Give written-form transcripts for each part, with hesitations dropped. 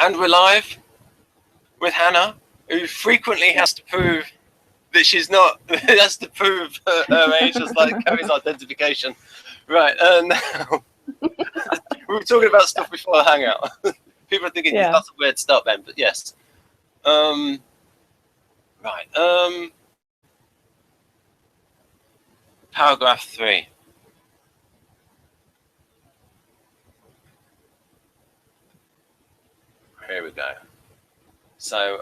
And we're live with Hanna, who frequently has to prove that she's not, has to prove her age, just like Kerry's identification. Right, now, we were talking about stuff before the hangout. People are thinking that's a weird start then, but yes. Right, paragraph 3. Here we go. So,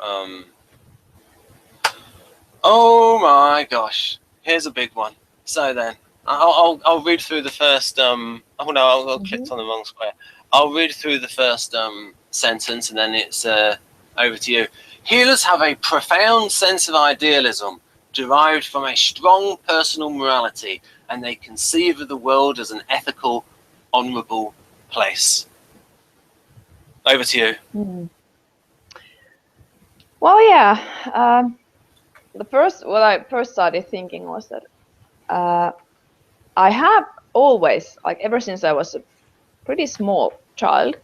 oh my gosh, here's a big one. So then, I'll read through the first, oh no, I'll clicked on the wrong square. I'll read through the first sentence and then it's over to you. Healers have a profound sense of idealism derived from a strong personal morality, and they conceive of the world as an ethical, honourable place. Over to you. Well, yeah. What I first started thinking was that I have always, like ever since I was a pretty small child,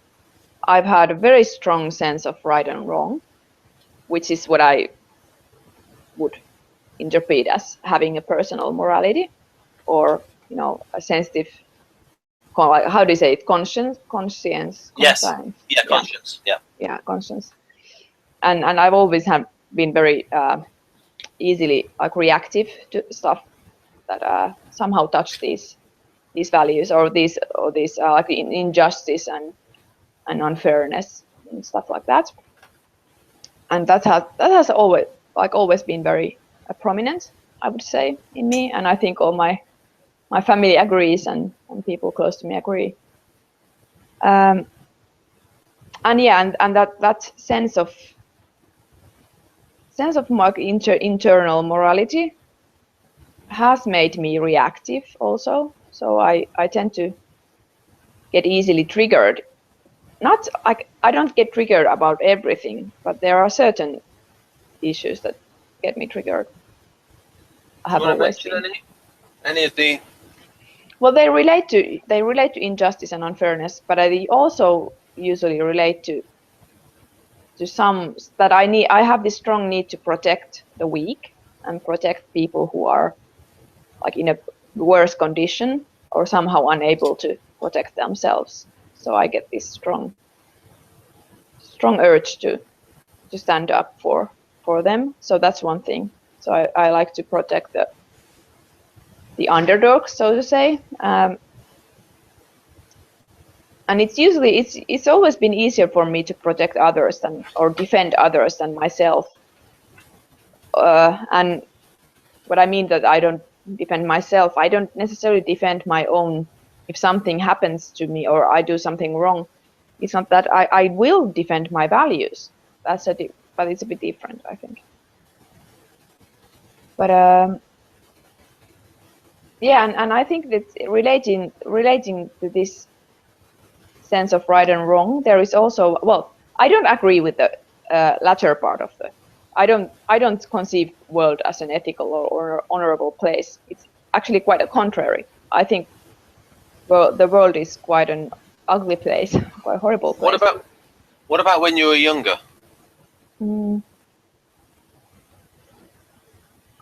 I've had a very strong sense of right and wrong, which is what I would interpret as having a personal morality, or a sensitive, how do you say it, conscience. Yes. Yeah, conscience. Yeah, conscience. And I've always been very easily reactive to stuff that somehow touch these values, or these like injustice and unfairness and stuff like that. And that has always been very prominent, I would say, in me. And I think all my family agrees, and people close to me agree. And that sense of my internal morality has made me reactive also. So I tend to get easily triggered. Not like I don't get triggered about everything, but there are certain issues that get me triggered. I have always been. Any of the? Well, they relate to injustice and unfairness, but they also usually relate to some that I have this strong need to protect the weak and protect people who are like in a worse condition or somehow unable to protect themselves. So I get this strong urge to stand up for them. So that's one thing. So I like to protect the underdog, so to say. And it's always been easier for me to protect others or defend others than myself. And what I mean that I don't defend myself, I don't necessarily defend my own. If something happens to me or I do something wrong, it's not that I will defend my values. But it's a bit different, I think. But and I think that relating to this sense of right and wrong, there is also, well, I don't agree with the latter part of the. I don't conceive world as an ethical or honorable place. It's actually quite a contrary. I think the world is quite an ugly place, quite a horrible place. What about when you were younger?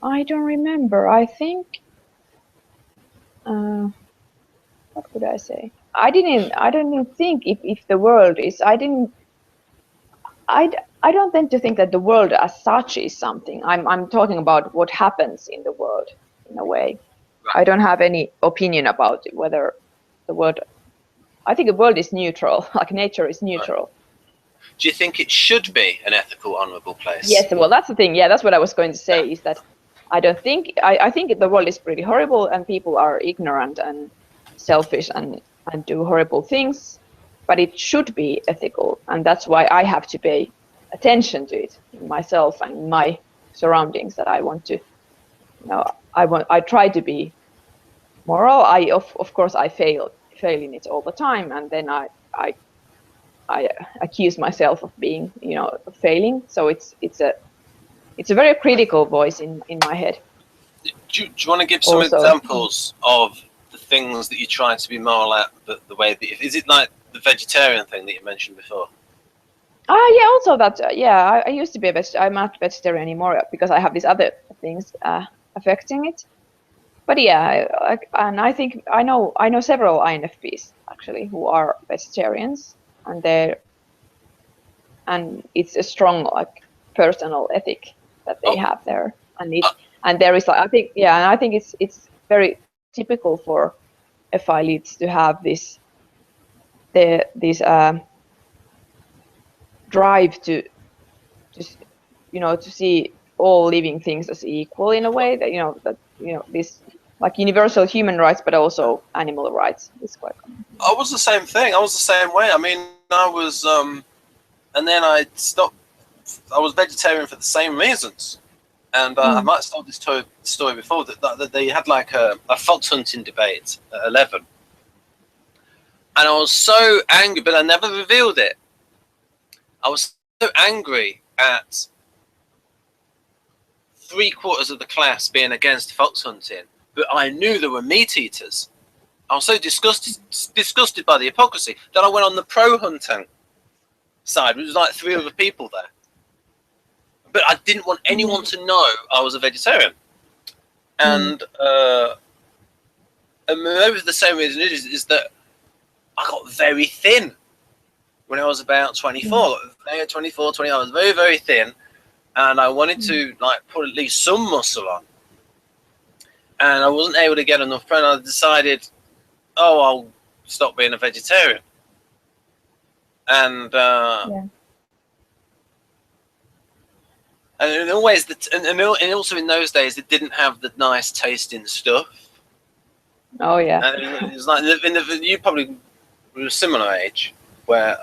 I don't remember. I think what could I say? I didn't think if the world is. I don't tend to think that the world as such is something. I'm talking about what happens in the world in a way. Right. I don't have any opinion about it, whether the world. I think the world is neutral, like nature is neutral. Right. Do you think it should be an ethical, honourable place? Yes, well, that's the thing. Yeah, that's what I was going to say. Is that I don't think I think the world is pretty horrible, and people are ignorant and selfish and do horrible things, but it should be ethical, and that's why I have to pay attention to it in myself and in my surroundings. That I want to, I try to be moral. Of course I fail in it all the time, and then I accuse myself of being failing. So it's a very critical voice in my head. Do you want to give some examples of the things that you try to be moral at, the way that is it like the vegetarian thing that you mentioned before? Yeah, also that, I used to be a vegetarian. I'm not vegetarian anymore because I have these other things affecting it. But yeah, and I think I know several INFPs actually who are vegetarians, and it's a strong like personal ethic that they Oh, have there, uh, and there is like, I think, yeah, and I think it's very typical for FI leads to have this drive to to see all living things as equal in a way that this like universal human rights, but also animal rights is quite common. I was the same thing. I was the same way. I mean, I was, and then I stopped. I was vegetarian for the same reasons. And I might have told this story before that they had like a fox hunting debate at 11. And I was so angry, but I never revealed it. I was so angry at 3/4 of the class being against fox hunting, but I knew there were meat eaters. I was so disgusted by the hypocrisy that I went on the pro hunting side. There was like 3 other people there. But I didn't want anyone to know I was a vegetarian. And maybe the same reason is that I got very thin when I was about 24. 24, 20, I was very, very thin. And I wanted to like put at least some muscle on. And I wasn't able to get enough protein. I decided, I'll stop being a vegetarian. And and always, and also in those days, it didn't have the nice tasting stuff. Oh yeah. And it was like you probably were a similar age, where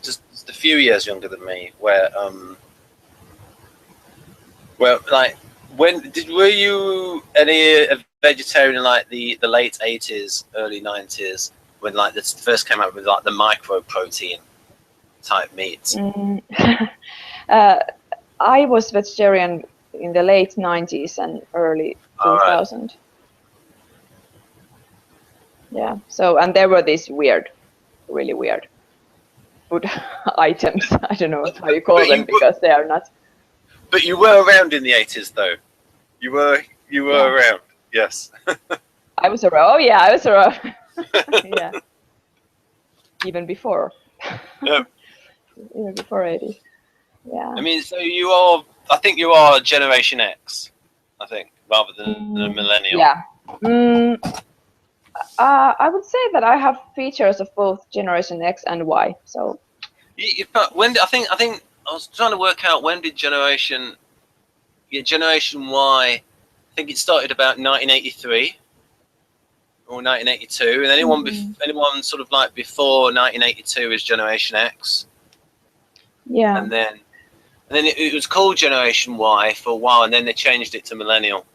just a few years younger than me, where like were you a vegetarian in like the late 80s, early 90s, when like this first came out with like the micro protein type meat? I was vegetarian in the late 90s and early 2000. Right. Yeah. So, and there were these really weird food items. I don't know how you call them because they are not. But you were around in the 80s, though. You were around. Yes. I was around. Oh yeah, I was around. Yeah. Even before. Yep. Even before 80s. Yeah. I mean, so I think you are Generation X, I think, rather than a millennial. Yeah. I would say that I have features of both Generation X and Y. So. When I think I was trying to work out when did Generation Y. I think it started about 1983 or 1982, and anyone sort of like before 1982 is Generation X. Yeah. And then it was called Generation Y for a while, and then they changed it to Millennial.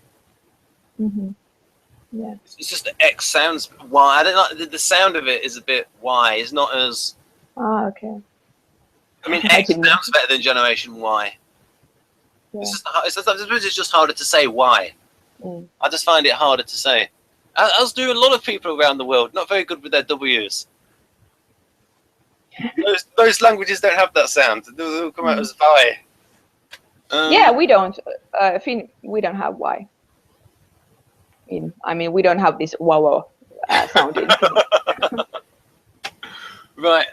Yeah. It's just the X sounds Y. I don't like the sound of it is a bit Y. It's not as. Okay. I mean, X sounds better than Generation Y. Yeah. It's just harder to say why. I just find it harder to say. As do a lot of people around the world, not very good with their W's. Those languages don't have that sound. They'll come out as Y. Yeah, we don't. We don't have Y. I mean, we don't have this wow sound in Finnish. Right.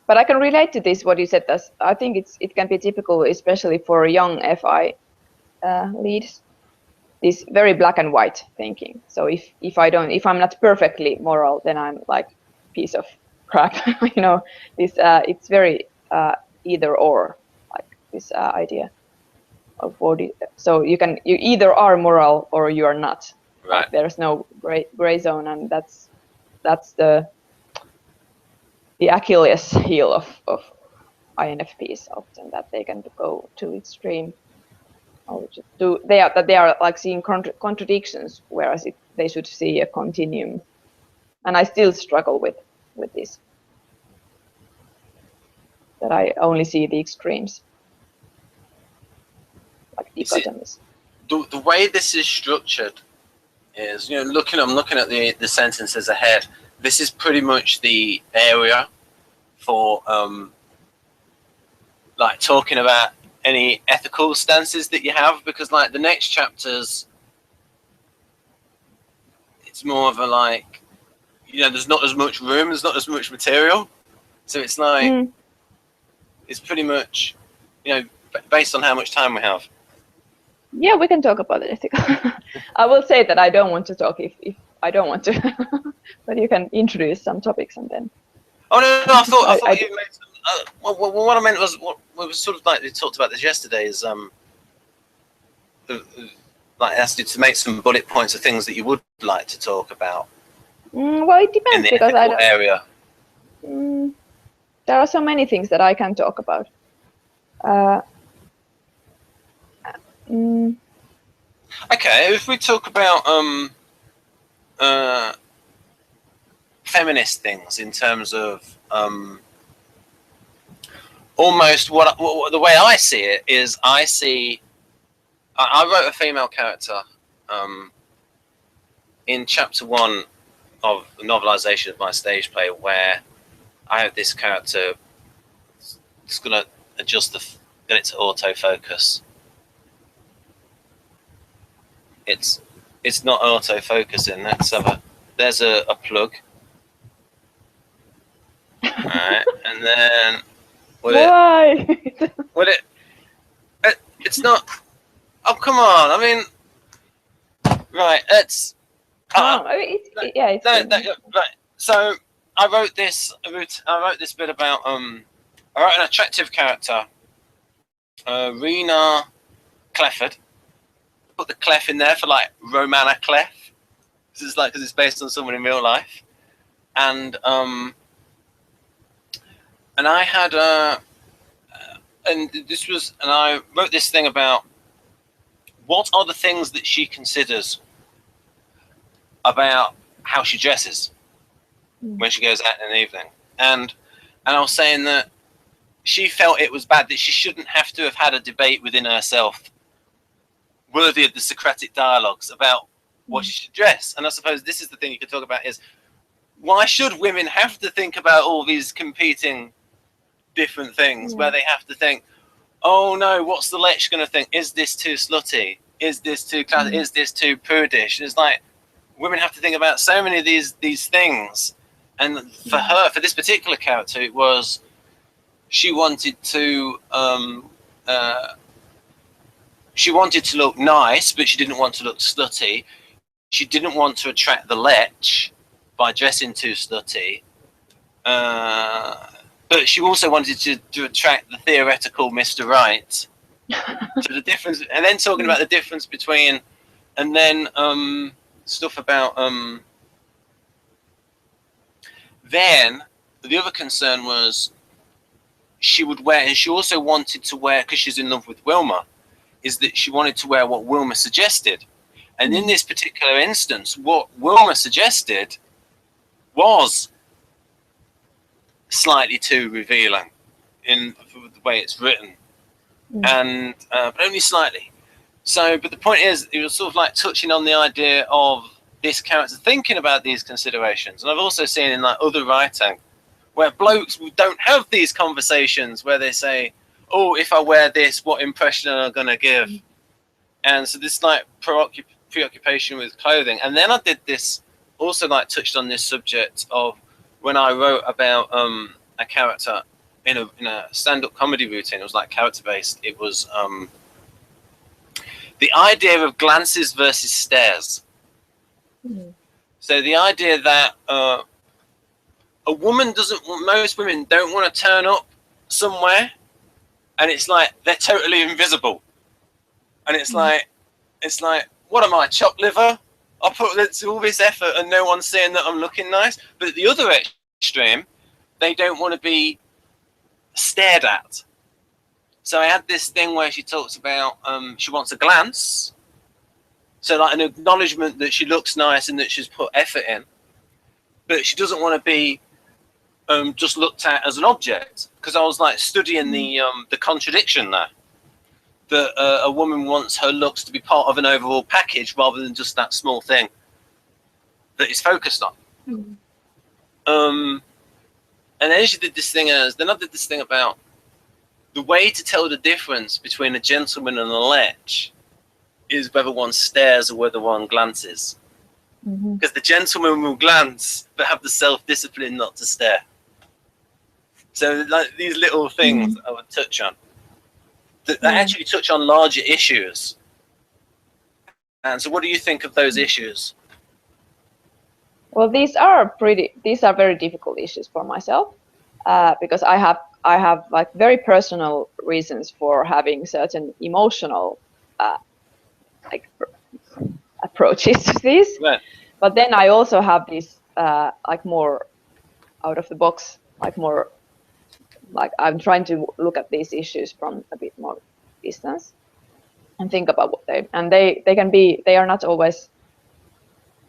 But I can relate to this, what you said. I think it can be typical, especially for young FI leads, this very black and white thinking. So if I'm not perfectly moral, then I'm like piece of crap. This it's very either or, like this idea of body. So you either are moral or you are not. Right. Like, there's no gray zone, and that's the Achilles heel of INFPs often, that they can go to extreme. They are like seeing contradictions, whereas they should see a continuum. And I still struggle with this, that I only see the extremes, like dichotomies. The way this is structured is, I'm looking at the sentences ahead, this is pretty much the area for like talking about any ethical stances that you have, because like the next chapters, it's more of a like, you know, there's not as much room, there's not as much material, so it's like it's pretty much, you know, based on how much time we have. Yeah, we can talk about it. I will say that I don't want to talk if I don't want to, but you can introduce some topics and then. Oh no, I thought you made some. What I meant was what was sort of like we talked about this yesterday is like asked you to make some bullet points of things that you would like to talk about. Well, it depends, in the because I don't. Area. There are so many things that I can talk about. Okay, if we talk about feminist things in terms of almost what the way I see it is, I wrote a female character in chapter 1 of the novelization of my stage play, where I have this character. It's gonna adjust get it to autofocus. It's not autofocusing. There's a plug. All right, and then it's not. Oh, come on! I mean, right? It's right. So I wrote this bit about I wrote an attractive character, Rena Clefford. Put the clef in there for like Romana Clef. Because it's based on someone in real life, and I had and I wrote this thing about what are the things that she considers about how she dresses when she goes out in the evening, and I was saying that she felt it was bad, that she shouldn't have to have had a debate within herself worthy of the Socratic dialogues about what she should dress. And I suppose this is the thing you could talk about is, why should women have to think about all these competing different things where they have to think, oh no, what's the lech going to think? Is this too slutty? Is this too classic? Is this too prudish? It's like women have to think about so many of these things. And for her, for this particular character, it was she wanted to look nice, but she didn't want to look slutty. She didn't want to attract the lech by dressing too slutty. But she also wanted to attract the theoretical Mr. Right. So the difference, and then talking about the difference between, and then stuff about, then the other concern was she would wear, and she also wanted to wear, because she's in love with Wilma, is that she wanted to wear what Wilma suggested. And in this particular instance, what Wilma suggested was slightly too revealing in the way it's written, and but only slightly. So, but the point is, it was sort of like touching on the idea of this character thinking about these considerations. And I've also seen in like other writing where blokes don't have these conversations where they say, oh, if I wear this, what impression am I going to give? And so this like preoccupation with clothing. And then I did this, also like touched on this subject of when I wrote about a character in a stand-up comedy routine. It was like character-based. It was the idea of glances versus stares. So the idea that a woman most women don't want to turn up somewhere and it's like they're totally invisible, and it's like what am I, chopped liver? I put all this effort and no one's saying that I'm looking nice. But at the other extreme, they don't want to be stared at. So I had this thing where she talks about she wants a glance, so like an acknowledgement that she looks nice and that she's put effort in, but she doesn't want to be just looked at as an object. Because I was like studying the contradiction there, that a woman wants her looks to be part of an overall package rather than just that small thing that is focused on. And then she did this thing then I did this thing about the way to tell the difference between a gentleman and a lech is whether one stares or whether one glances. Because the gentleman will glance but have the self-discipline not to stare. So like these little things I would touch on that actually touch on larger issues. And so what do you think of those issues? Well, these are very difficult issues for myself, because I have like very personal reasons for having certain emotional like approaches to this. Right. But then I also have this like more out of the box, like more like I'm trying to look at these issues from a bit more distance and think about what they are not always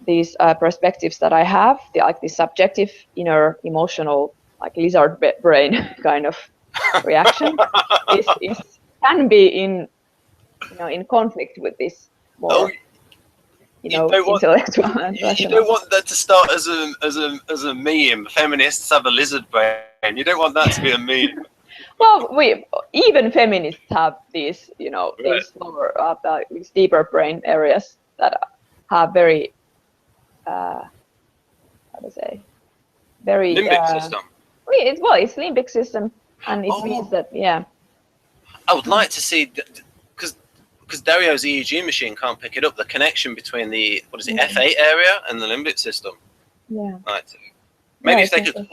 these perspectives that I have, like this subjective inner emotional like lizard brain kind of reaction can be in in conflict with this more intellectual and rational. You don't want that to start as a meme. Feminists have a lizard brain. You don't want that to be a meme. Well, even feminists have these, these lower, these deeper brain areas that have very, how to say, very limbic system. It's limbic system, and it means that I would like to see because Dario's EEG machine can't pick it up. The connection between the F8 area and the limbic system. Yeah. Right. Maybe if they could.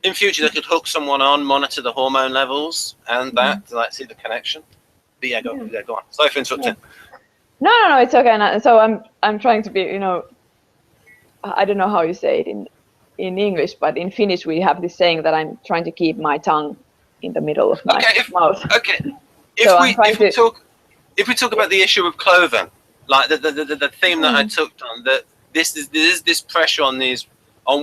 In future, they could hook someone on, monitor the hormone levels, and that to like see the connection. But go on. Sorry for interrupting. No, it's okay. And so I'm trying to be, I don't know how you say it in English, but in Finnish we have this saying that I'm trying to keep my tongue in the middle of my mouth. Okay. If we talk about the issue of clothing, like the theme that I took on, that there is this pressure on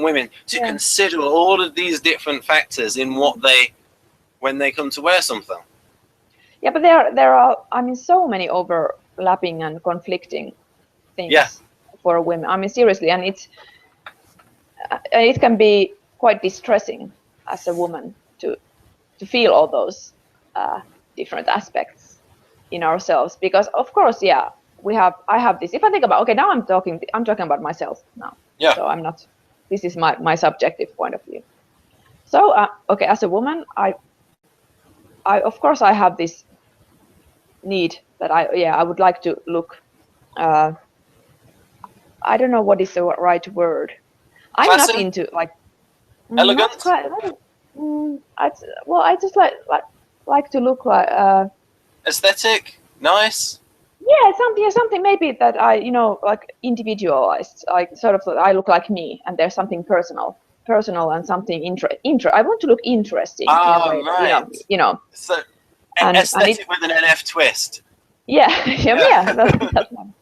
women to consider all of these different factors in when they come to wear something. Yeah, but there are so many overlapping and conflicting things for women. I mean, seriously, and it can be quite distressing as a woman to feel all those different aspects in ourselves, because of course, I have this. If I think about now I'm talking about myself now. Yeah. So I'm not. This is my subjective point of view. So, as a woman, I of course I have this need that I would like to look. I don't know what is the right word. I'm Classic? not into like elegant. I just like to look like aesthetic, nice. Yeah, something maybe that I, like individualized, like sort of, I look like me, and there's something personal, and something I want to look interesting in a way, right. So aesthetic with an NF twist. Yeah. That's one.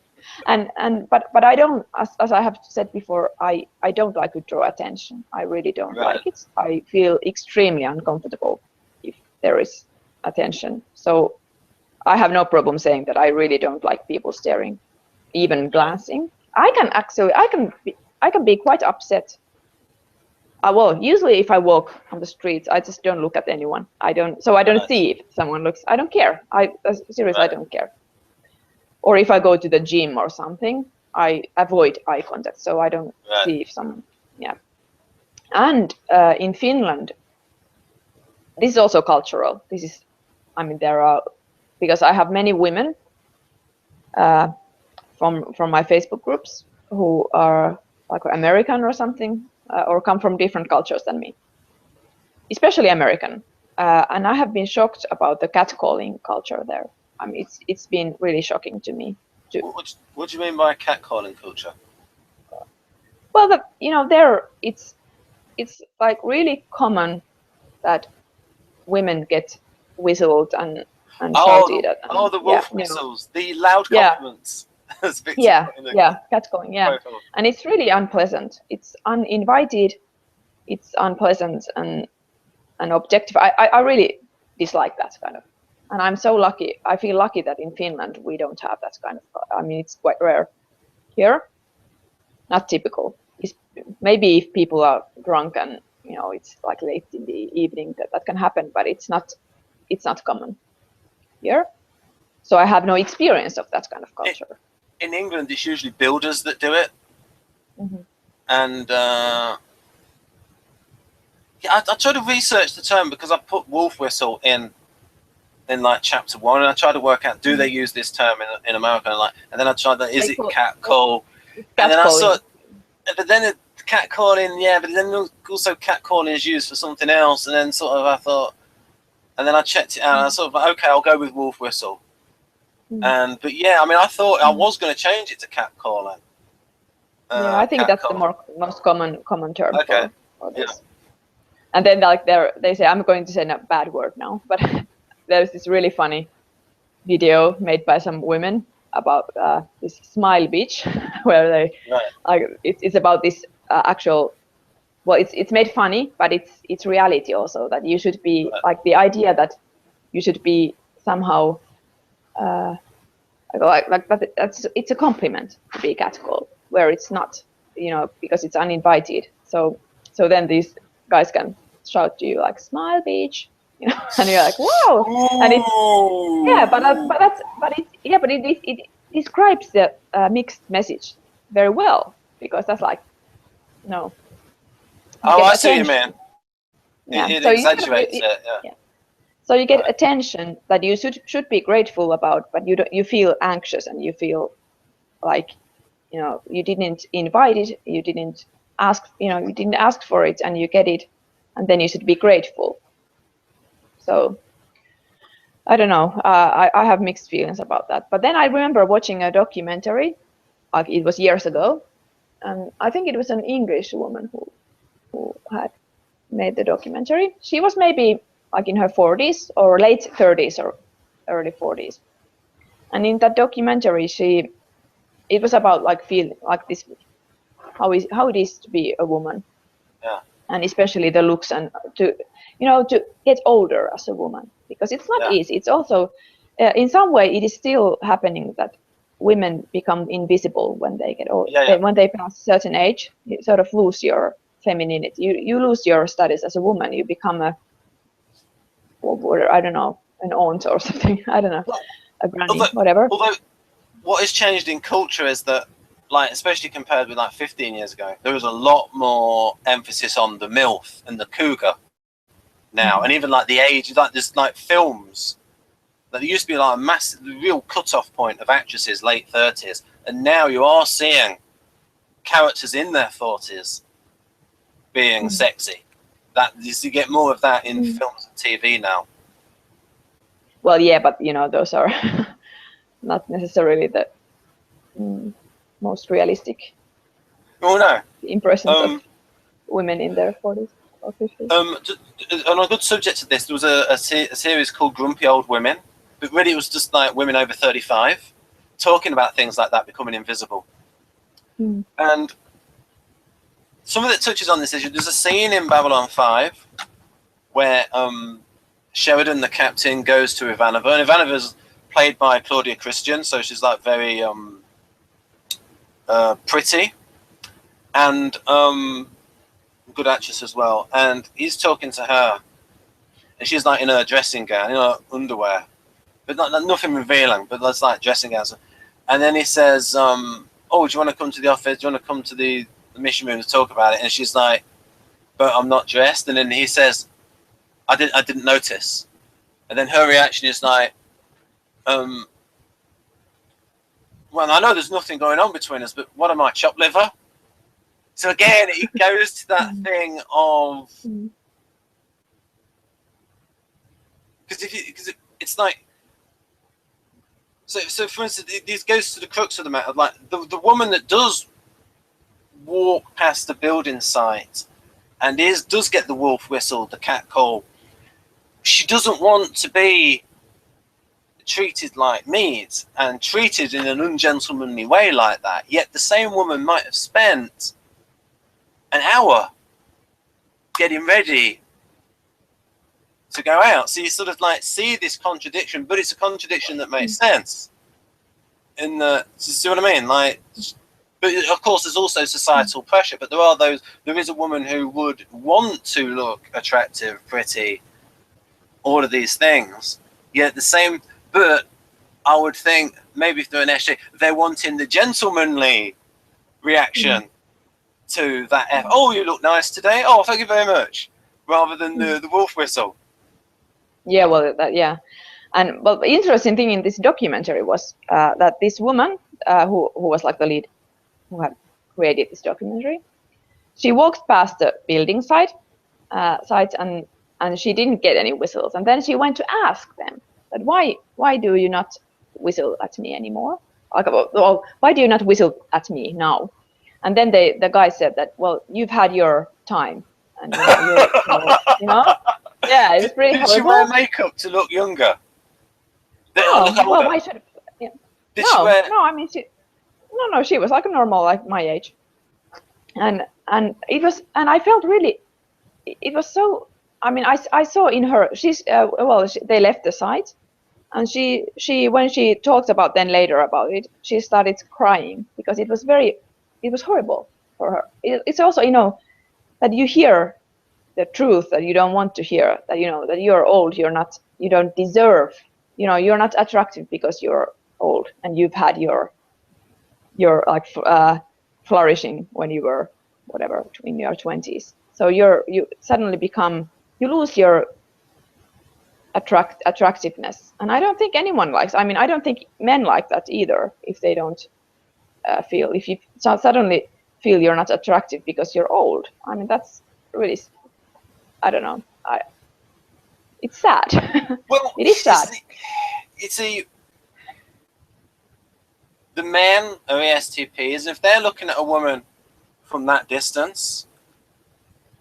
But I don't, as I have said before, I don't like to draw attention. I really don't like it. I feel extremely uncomfortable if there is attention. So I have no problem saying that I really don't like people staring, even glancing. I can be quite upset. Usually if I walk on the streets, I just don't look at anyone. I don't see if someone looks. I don't care. Seriously, I don't care. Or if I go to the gym or something, I avoid eye contact, so I don't see if someone. Yeah. And in Finland, this is also cultural. There are. Because I have many women from my Facebook groups who are like American or something, or come from different cultures than me, especially American. And I have been shocked about the catcalling culture there. It's been really shocking to me. What do you mean by catcalling culture? Well, there it's like really common that women get whistled and shouted at. The wolf whistles, the loud compliments. Catcalling, and it's really unpleasant. It's uninvited, it's unpleasant and objective. I really dislike that kind of. And I'm so lucky. I feel lucky that in Finland we don't have that kind of. It's quite rare here. Not typical. Maybe if people are drunk and it's like late in the evening that can happen, but it's not common here. So I have no experience of that kind of culture. In England, it's usually builders that do it. And I tried to research the term because I put wolf whistle in like chapter 1, and I tried to work out, do they use this term in America, and then I tried that, is it cat call? And then I saw, but then cat calling, yeah, but then also cat calling is used for something else, and then sort of I thought, and then I checked it out, and I sort of like, okay, I'll go with wolf whistle. But yeah, I mean, I thought I was going to change it to cat calling. Yeah, I think that's the most common term for this. Yeah. And then like they say, I'm going to say a bad word now, but there's this really funny video made by some women about this smile beach, where they like it's about this actual. Well, it's made funny, but it's reality also, that you should be like, the idea that you should be somehow it's a compliment to be catcalled, where it's not, because it's uninvited. So then these guys can shout to you like smile beach, and you're like, whoa. And it's it describes the mixed message very well, because that's like I see what you mean. Yeah. It So exaggerates it. Yeah. So you get attention that you should be grateful about, but you feel anxious, and you feel like you didn't invite it, you didn't ask for it, and you get it, and then you should be grateful. So I don't know. I have mixed feelings about that. But then I remember watching a documentary, like it was years ago, and I think it was an English woman who had made the documentary. She was maybe like in her 40s or late 30s or early 40s. And in that documentary, it was about like feeling like this, how it is to be a woman. Yeah. And especially the looks, and to get older as a woman, because it's not easy. It's also in some way it is still happening that women become invisible when they get old. When they pass a certain age, you sort of lose your femininity. You lose your status as a woman. You become I don't know, an aunt or something. I don't know, a granny, whatever. Although what has changed in culture is that, like, especially compared with like 15 years ago, there is a lot more emphasis on the MILF and the cougar now. And even like the age, like there's like films that there used to be like a massive, real cutoff point of actresses, late 30s. And now you are seeing characters in their 40s being sexy. You get more of that in films and TV now. Well, yeah, but those are not necessarily the most realistic impressions of women in their 40s or 50s. On a good subject to this, there was a series called Grumpy Old Women, but really it was just like women over 35 talking about things like that becoming invisible. And some of it touches on this issue. There's a scene in Babylon 5 where Sheridan, the captain, goes to Ivanova, and Ivanova's played by Claudia Christian, so she's like very pretty and good actress as well. And he's talking to her, and she's like in her dressing gown, underwear, but nothing revealing, but that's like dressing gowns. And then he says, "Oh, do you want to come to the office? Do you want to come to the mission room to talk about it?" And she's like, "But I'm not dressed." And then he says, I didn't notice." And then her reaction is like, "Well, I know there's nothing going on between us, but what am I, chopped liver?" So again, it goes to that thing of, because it's like, so for instance, this goes to the crux of the matter. Like the woman that does walk past the building site and does get the wolf whistle, the cat call, she doesn't want to be treated like meat and treated in an ungentlemanly way like that. Yet the same woman might have spent an hour getting ready to go out. So you sort of like see this contradiction, but it's a contradiction that makes sense. In the, see what I mean? Like, But of course, there's also societal pressure. But there is a woman who would want to look attractive, pretty, all of these things. Yet the same, but I would think maybe through an SJ, they're wanting the gentlemanly reaction to that. Oh, you look nice today. Oh, thank you very much. Rather than the wolf whistle. Yeah, well, yeah. And well, the interesting thing in this documentary was that this woman, who was like the lead, who had created this documentary, she walked past the building site, and she didn't get any whistles. And then she went to ask them that why do you not whistle at me anymore? Like, well, why do you not whistle at me now? And then the guy said that, well, you've had your time, and yeah, it's pretty horrible. Did she wear makeup to look younger? No, well, why should? Yeah. Did she wear? No, I mean, she was like a normal, like my age, and it was, and I felt really, it was so. I mean, I saw in her, they left the site, and she when she talked about then later about it, she started crying because it was horrible for her. It's also, that you hear the truth that you don't want to hear, that that you're old, you don't deserve, you're not attractive because you're old and you've had your like flourishing when you were whatever in your 20s. So you suddenly you lose your attractiveness, and I don't think anyone likes. I mean, I don't think men like that either. If they don't if you suddenly feel you're not attractive because you're old, I mean, that's really, I don't know. It's sad. Well, it is sad. The men are ESTPs. If they're looking at a woman from that distance,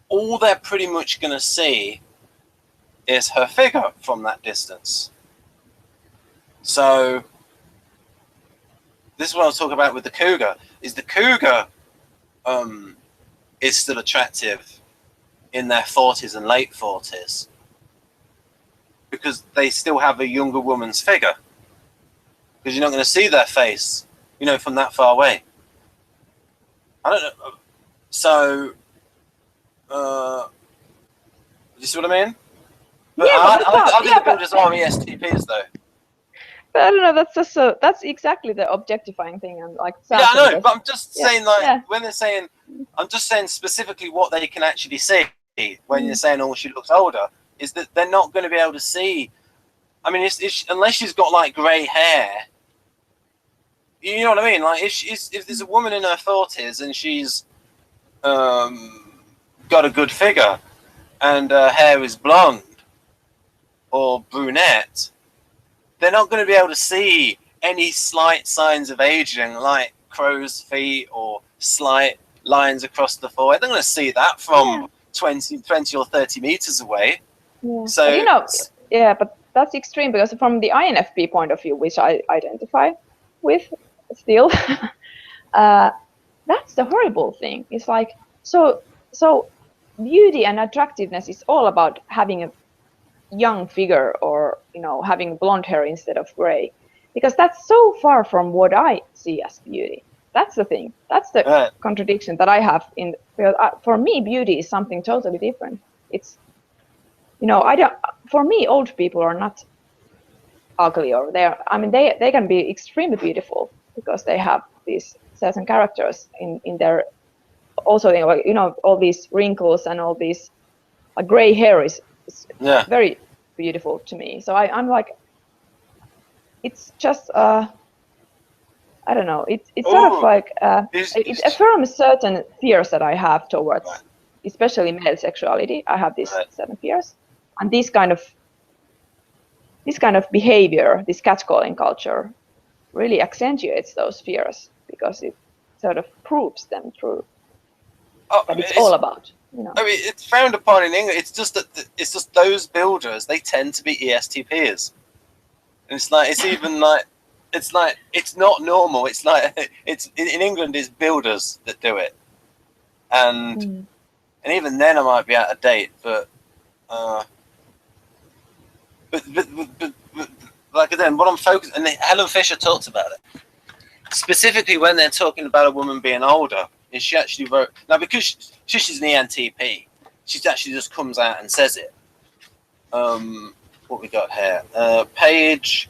all they're pretty much going to see is her figure from that distance. So this is what I was talking about with the cougar. Is the cougar is still attractive in their 40s and late 40s because they still have a younger woman's figure. Because you're not going to see their face, from that far away. I don't know. So, you see what I mean? But yeah, I think the builders are ESTPs, though. But I don't know. That's exactly the objectifying thing, and like. Yeah, I know. But I'm just saying, when they're saying, I'm just saying specifically what they can actually see when you're saying, "Oh, she looks older," is that they're not going to be able to see. I mean, unless she's got like grey hair. You know what I mean? Like, if there's a woman in her 40s and she's got a good figure and her hair is blonde or brunette, they're not going to be able to see any slight signs of aging, like crow's feet or slight lines across the forehead. They're going to see that from 20 or 30 meters away. Yeah. So, but that's extreme, because from the INFP point of view, which I identify with still, that's the horrible thing. It's like, so beauty and attractiveness is all about having a young figure, or having blonde hair instead of gray, because that's so far from what I see as beauty. That's the thing. That's the contradiction that I have in. For me, beauty is something totally different. It's, I don't. For me, old people are not ugly, or they can be extremely beautiful because they have these certain characters in their. Also, all these wrinkles and all these gray hair is very beautiful to me. So I'm like, it's just I don't know. It's sort of like it affirms certain fears that I have towards, especially male sexuality. I have these certain fears, and this kind of behavior, this catcalling culture, really accentuates those fears because it sort of proves them true. That it's all about. I mean, it's frowned upon in England. It's just that those builders, they tend to be ESTPs, and it's not normal. It's like it's in England, it's builders that do it, and even then I might be out of date, but like then what I'm focused, and Helen Fisher talked about it. specifically when they're talking about a woman being older, is she actually wrote, now because she's an ENTP, she actually just comes out and says it. What we got here? Page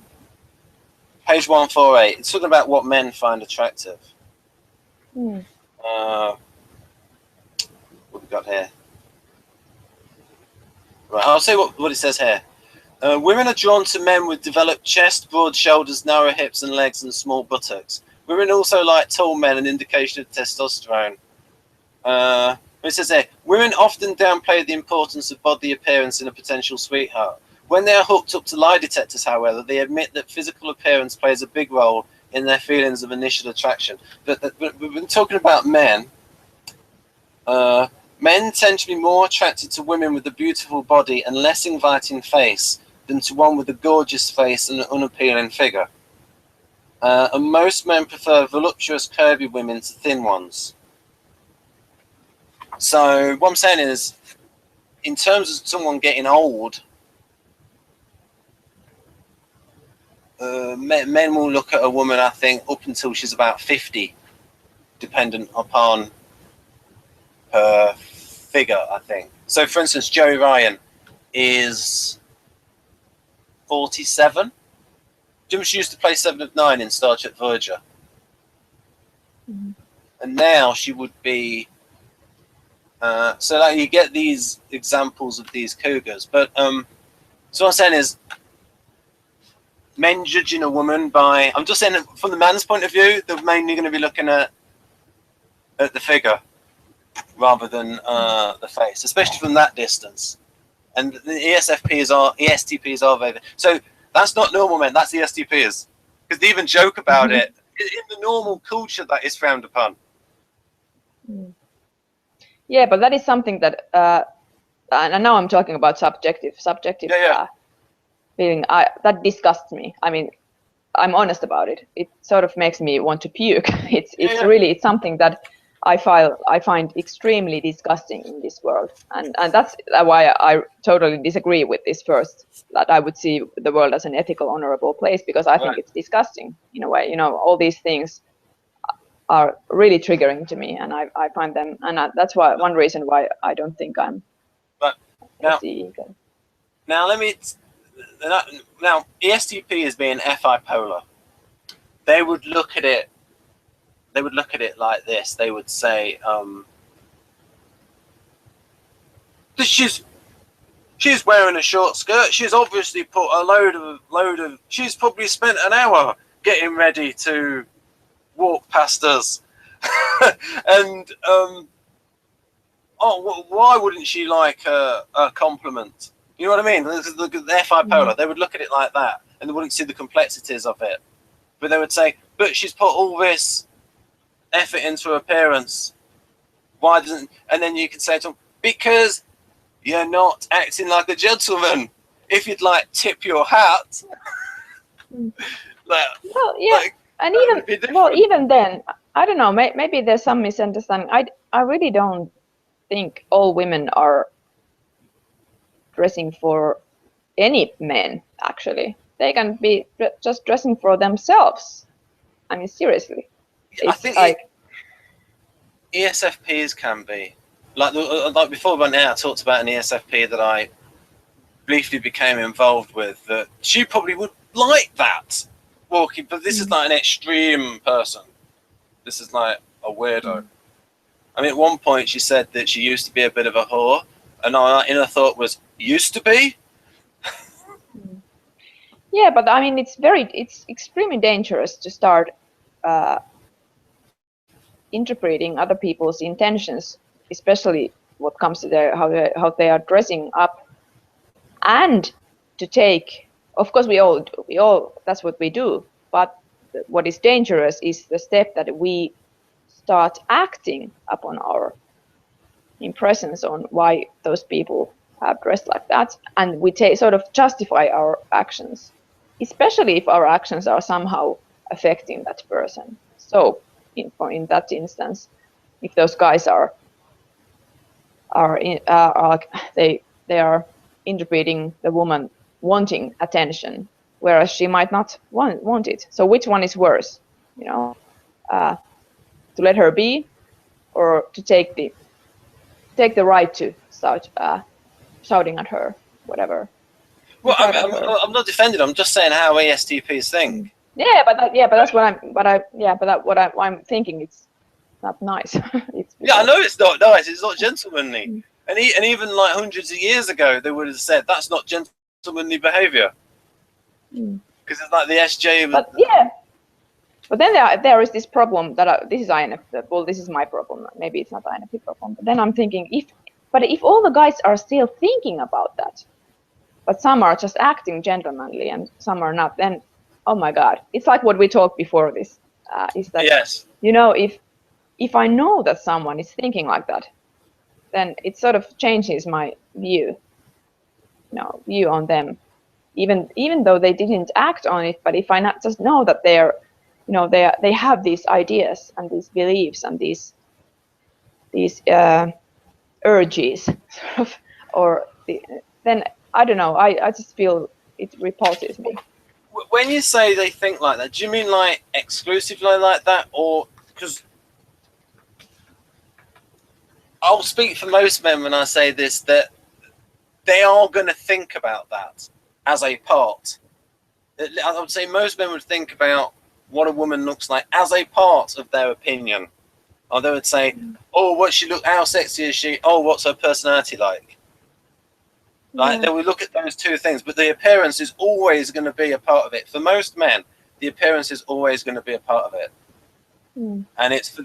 148. It's talking about what men find attractive. What we got here? Right, I'll say what it says here. Women are drawn to men with developed chest, broad shoulders, narrow hips and legs, and small buttocks. Women also like tall men, an indication of testosterone. It says here, women often downplay the importance of body appearance in a potential sweetheart. When they are hooked up to lie detectors, however, they admit that physical appearance plays a big role in their feelings of initial attraction. But we've been talking about men. Men tend to be more attracted to women with a beautiful body and less inviting face than to one with a gorgeous face and an unappealing figure. And most men prefer voluptuous, curvy women to thin ones. So what I'm saying is, in terms of someone getting old, men will look at a woman, I think, up until she's about 50, dependent upon her figure, I think. So, for instance, Joey Ryan is 47. Jim, she used to play 7 of 9 in Star Trek Voyager. And now she would be... so like you get these examples of these cougars. But so what I'm saying is, men judging a woman by... I'm just saying that from the man's point of view, they're mainly going to be looking at the figure rather than the face, especially from that distance. And the ESTPs are very... So that's not normal men, that's ESTPs. Because they even joke about it. In the normal culture, that is frowned upon. Yeah, but that is something that, and now I'm talking about subjective feeling. That disgusts me. I mean, I'm honest about it. It sort of makes me want to puke. It's something that I find extremely disgusting in this world, and that's why I totally disagree with this first, that I would see the world as an ethical, honorable place, because I think it's disgusting in a way. You know, all these things are really triggering to me, and I find them, and that's why one reason why I don't think I'm. But now ESTP as being FI polar, they would look at it. They would look at it like this. They would say, she's wearing a short skirt. She's obviously put a load of. She's probably spent an hour getting ready to walk past us, and why wouldn't she like a compliment? You know what I mean? The FI polar, they would look at it like that, and they wouldn't see the complexities of it. But they would say, but she's put all this effort into her appearance. Why doesn't? And then you can say to them, because you're not acting like a gentleman. If you'd like tip your hat, and even then, I don't know. Maybe there's some misunderstanding. I really don't think all women are dressing for any men. Actually, they can be just dressing for themselves. I mean, seriously. I think ESFPs can be like before we went out. I talked about an ESFP that I briefly became involved with. That she probably would like that walking, but this is like an extreme person. This is like a weirdo. I mean, at one point she said that she used to be a bit of a whore, and my inner thought was, used to be? Yeah, but I mean, it's extremely dangerous to start interpreting other people's intentions, especially what comes to how they are dressing up, and to take. Of course, we all that's what we do. But what is dangerous is the step that we start acting upon our impressions on why those people have dressed like that, and we sort of justify our actions, especially if our actions are somehow affecting that person. So, in that instance, if those guys they are interpreting the woman wanting attention, whereas she might not want it. So which one is worse? You know. to let her be, or to take the right to start shouting at her, whatever. Well, I'm not defending. I'm just saying how ESTPs think. Yeah, but that's what I'm thinking. It's not nice. Yeah, I know it's not nice. It's not gentlemanly. And even like hundreds of years ago, they would have said that's not gentlemanly behaviour. Because it's like the SJ. But then there is this problem that this is INFP. Well, this is my problem. Maybe it's not INFP problem. But then I'm thinking, if all the guys are still thinking about that, but some are just acting gentlemanly and some are not, then oh my God, it's like what we talked before. This is that yes. If I know that someone is thinking like that, then it sort of changes my view on them, even though they didn't act on it. But if I not just know that they have these ideas and these beliefs and these urges, then I don't know. I just feel it repulses me. When you say they think like that, do you mean like exclusively like that, or because I'll speak for most men when I say this, that they are going to think about that as a part. I would say most men would think about what a woman looks like as a part of their opinion. Or they would say, oh, what she look, how sexy is she? Oh, what's her personality like? Like, they would look at those two things, but the appearance is always going to be a part of it. For most men, the appearance is always going to be a part of it. And it's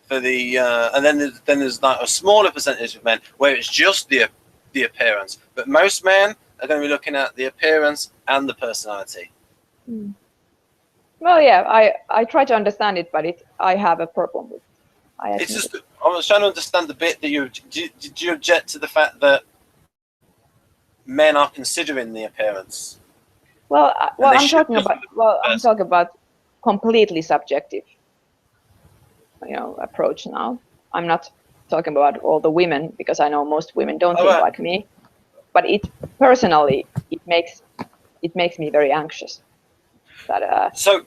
and then there's like a smaller percentage of men where it's just the appearance, but most men are going to be looking at the appearance and the personality. Well, yeah, I try to understand it, but I have a problem with it. It's just I was trying to understand the bit that did you object to the fact that men are considering the appearance? I'm talking about completely subjective approach now. I'm not talking about all the women, because I know most women don't think like me, but it makes me very anxious that so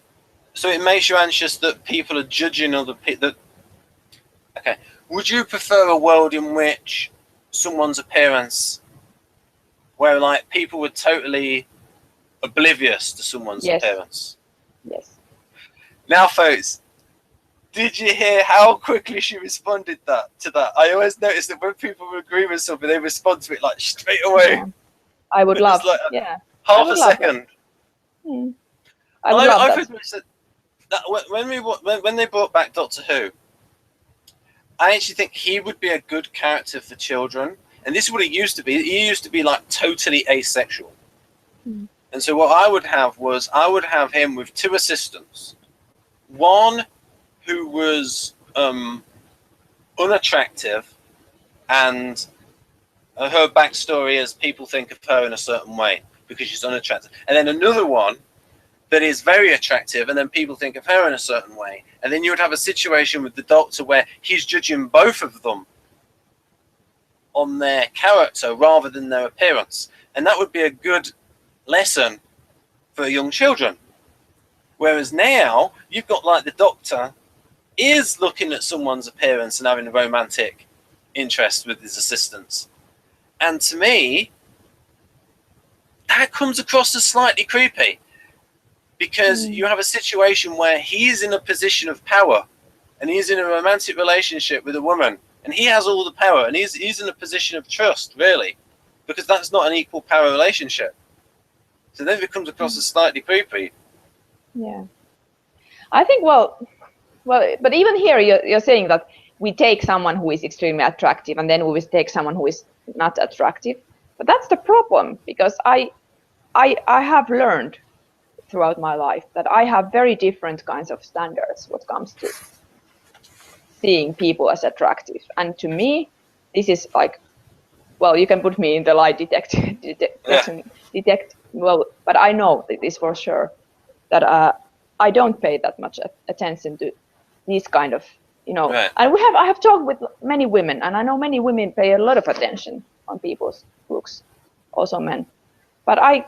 it makes you anxious that people are judging other people. Okay, would you prefer a world in which someone's appearance, where like people were totally oblivious to someone's appearance? Yes. Now, folks, did you hear how quickly she responded to that? I always notice that when people agree with something, they respond to it like straight away. Yeah. I would love, like half a second. I would love that. When they brought back Doctor Who, I actually think he would be a good character for children. And this is what it used to be. He used to be like totally asexual. And so what I would have him with two assistants. One who was unattractive, and her backstory is people think of her in a certain way because she's unattractive. And then another one that is very attractive, and then people think of her in a certain way. And then you would have a situation with the Doctor where he's judging both of them on their character rather than their appearance. And that would be a good lesson for young children. Whereas now, you've got like the Doctor is looking at someone's appearance and having a romantic interest with his assistants. And to me, that comes across as slightly creepy, because you have a situation where he's in a position of power and he's in a romantic relationship with a woman, and he has all the power, and he's in a position of trust, really, because that's not an equal power relationship. So then it comes across as slightly creepy. Yeah. I think, well, but even here you're saying that we take someone who is extremely attractive and then we take someone who is not attractive. But that's the problem, because I have learned throughout my life that I have very different kinds of standards when it comes to seeing people as attractive. And to me, this is like, well, you can put me in the lie detect. Well, but I know this for sure, that I don't pay that much attention to these kind of, Right. And I have talked with many women, and I know many women pay a lot of attention on people's looks, also men. But I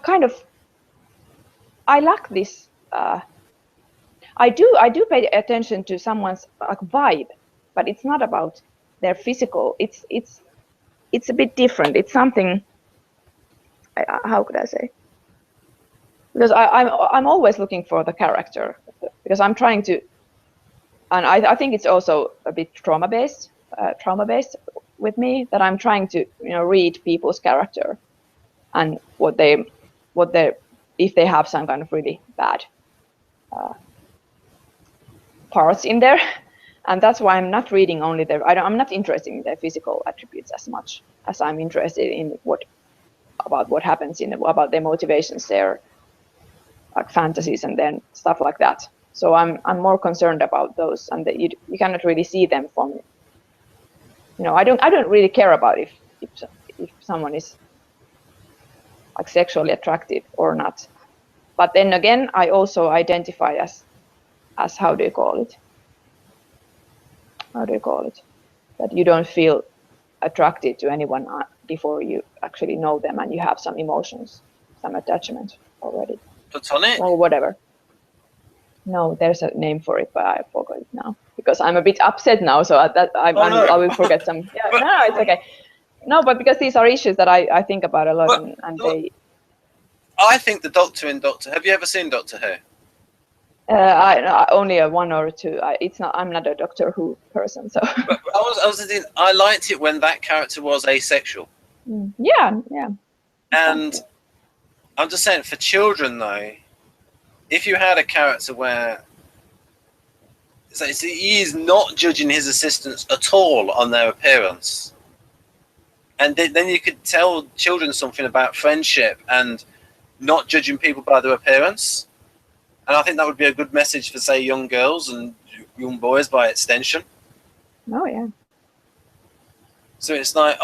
lack this. I I do pay attention to someone's like vibe, but it's not about their physical. It's a bit different. It's something. How could I say? Because I'm always looking for the character, because I'm trying to, and I think it's also a bit trauma based with me, that I'm trying to read people's character and what they if they have some kind of really bad parts in there. And that's why I'm not reading only I'm not interested in their physical attributes as much as I'm interested in what happens about their motivations, their like fantasies, and then stuff like that. So I'm more concerned about those, and that you cannot really see them from. I don't really care about if someone is like sexually attractive or not. But then again, I also identify as how do you call it? That you don't feel attracted to anyone before you actually know them, and you have some emotions, some attachment already. Platonic? Or whatever. No, there's a name for it, but I forgot it now because I'm a bit upset now. So I will forget some. Yeah, no, it's okay. No, but because these are issues that I think about a lot, and they. I think the Doctor in Doctor. Have you ever seen Doctor Who? I only a one or two. I'm not a Doctor Who person, so. But I liked it when that character was asexual. Yeah. And I'm just saying, for children though, if you had a character where he is not judging his assistants at all on their appearance, and then you could tell children something about friendship and not judging people by their appearance. And I think that would be a good message for, say, young girls and young boys by extension. Oh, yeah. So it's like,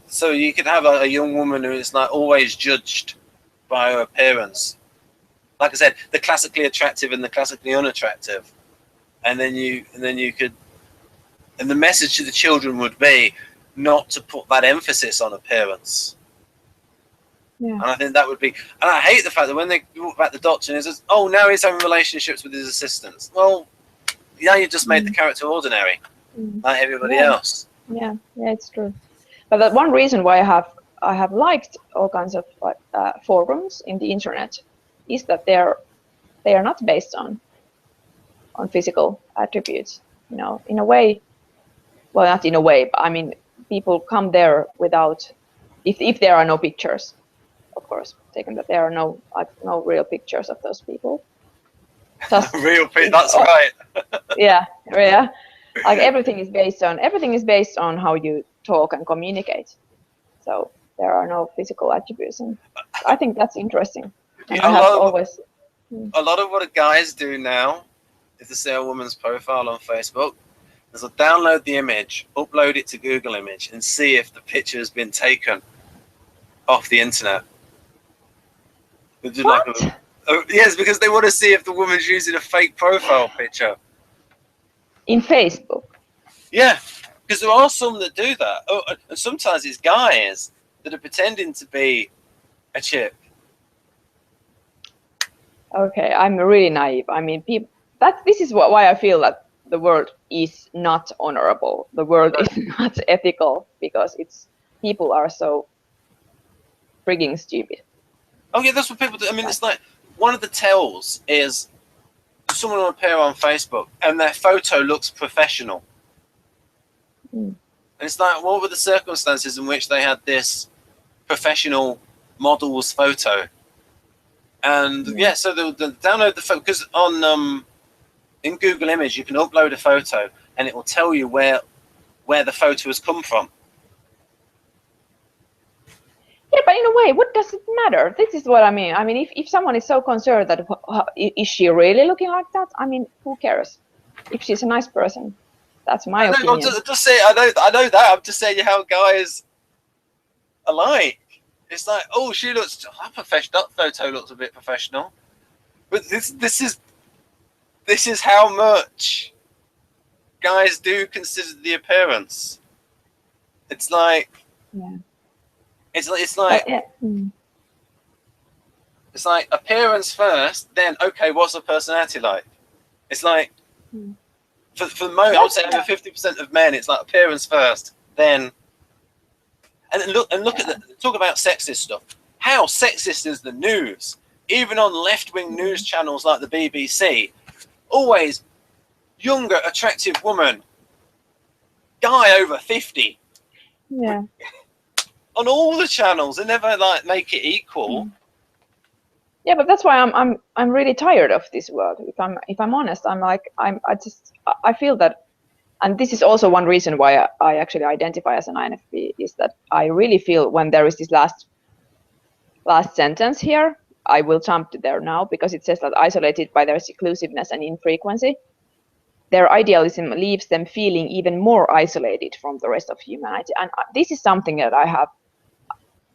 so you could have a young woman who is like always judged by her appearance. Like I said, the classically attractive and the classically unattractive. And then you could, and the message to the children would be not to put that emphasis on appearance. Yeah. And I think that would be, and I hate the fact that when they talk about the Doctor, and says, now he's having relationships with his assistants. Well, you just made the character ordinary, like everybody else. Yeah, it's true. But that one reason why I have liked all kinds of forums in the internet is that they are not based on physical attributes. In a way, well, not in a way, but I mean, people come there without, if there are no pictures. Of course, taken that there are no real pictures of those people. Just real pictures. That's right. yeah. Like everything is based on how you talk and communicate. So there are no physical attributes, and I think that's interesting. And a lot of what guys do now, if they see a woman's profile on Facebook, is they'll download the image, upload it to Google Image, and see if the picture has been taken off the internet. What? Yes, because they want to see if the woman's using a fake profile picture. In Facebook? Yeah, because there are some that do that. And sometimes it's guys that are pretending to be a chick. Okay, I'm really naive. I mean, this is why I feel that the world is not honorable. The world is not ethical, because people are so frigging stupid. Oh yeah, that's what people do. I mean, it's like one of the tells is someone will appear on Facebook and their photo looks professional. And it's like, what were the circumstances in which they had this professional model's photo? And so they'll download the photo, because on in Google Image you can upload a photo and it will tell you where the photo has come from. Yeah, but in a way, what does it matter? This is what I mean. I mean, if someone is so concerned that is she really looking like that? I mean, who cares? If she's a nice person, that's my opinion. I'm just saying, I know that. I'm just saying how guys are like. It's like, she looks professional. That photo looks a bit professional, but this is how much guys do consider the appearance. It's like. Yeah. It's like it's like appearance first, then what's the personality like? It's like, Mm. for the most, I would say over 50% of men, it's like appearance first, then, and look at talk about sexist stuff. How sexist is the news? Even on left-wing news channels like the BBC, always younger, attractive woman, guy over 50. Yeah. On all the channels, they never like make it equal. Yeah, but that's why I'm really tired of this world. If I'm honest, I feel that, and this is also one reason why I actually identify as an INFP, is that I really feel when there is this last sentence here, I will jump to there now, because it says that isolated by their seclusiveness and infrequency, their idealism leaves them feeling even more isolated from the rest of humanity. And this is something that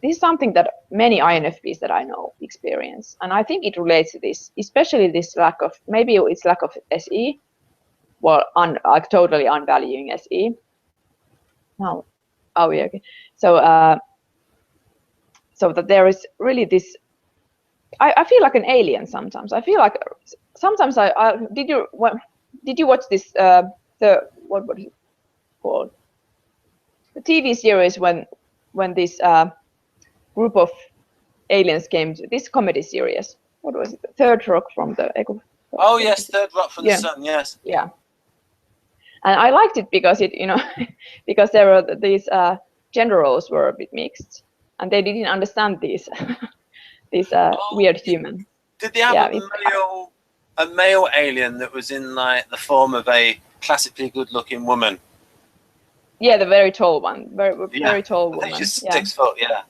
this is something that many INFPs that I know experience. And I think it relates to this, especially this lack of, maybe it's lack of SE, well, like totally unvaluing SE. No, oh yeah, okay. So, so that there is really this, I feel like an alien sometimes. I feel like sometimes did you watch this, what was it called? The TV series when this group of aliens came to this comedy series. What was it? Third Rock from the Echo. Oh yes, Third Rock from the Sun. Yes. Yeah. And I liked it because it, because there were these gender roles were a bit mixed, and they didn't understand these weird humans. Did they have a male alien that was in like the form of a classically good-looking woman? Yeah, the very tall one, very tall woman. I think she's 6 foot. Yeah.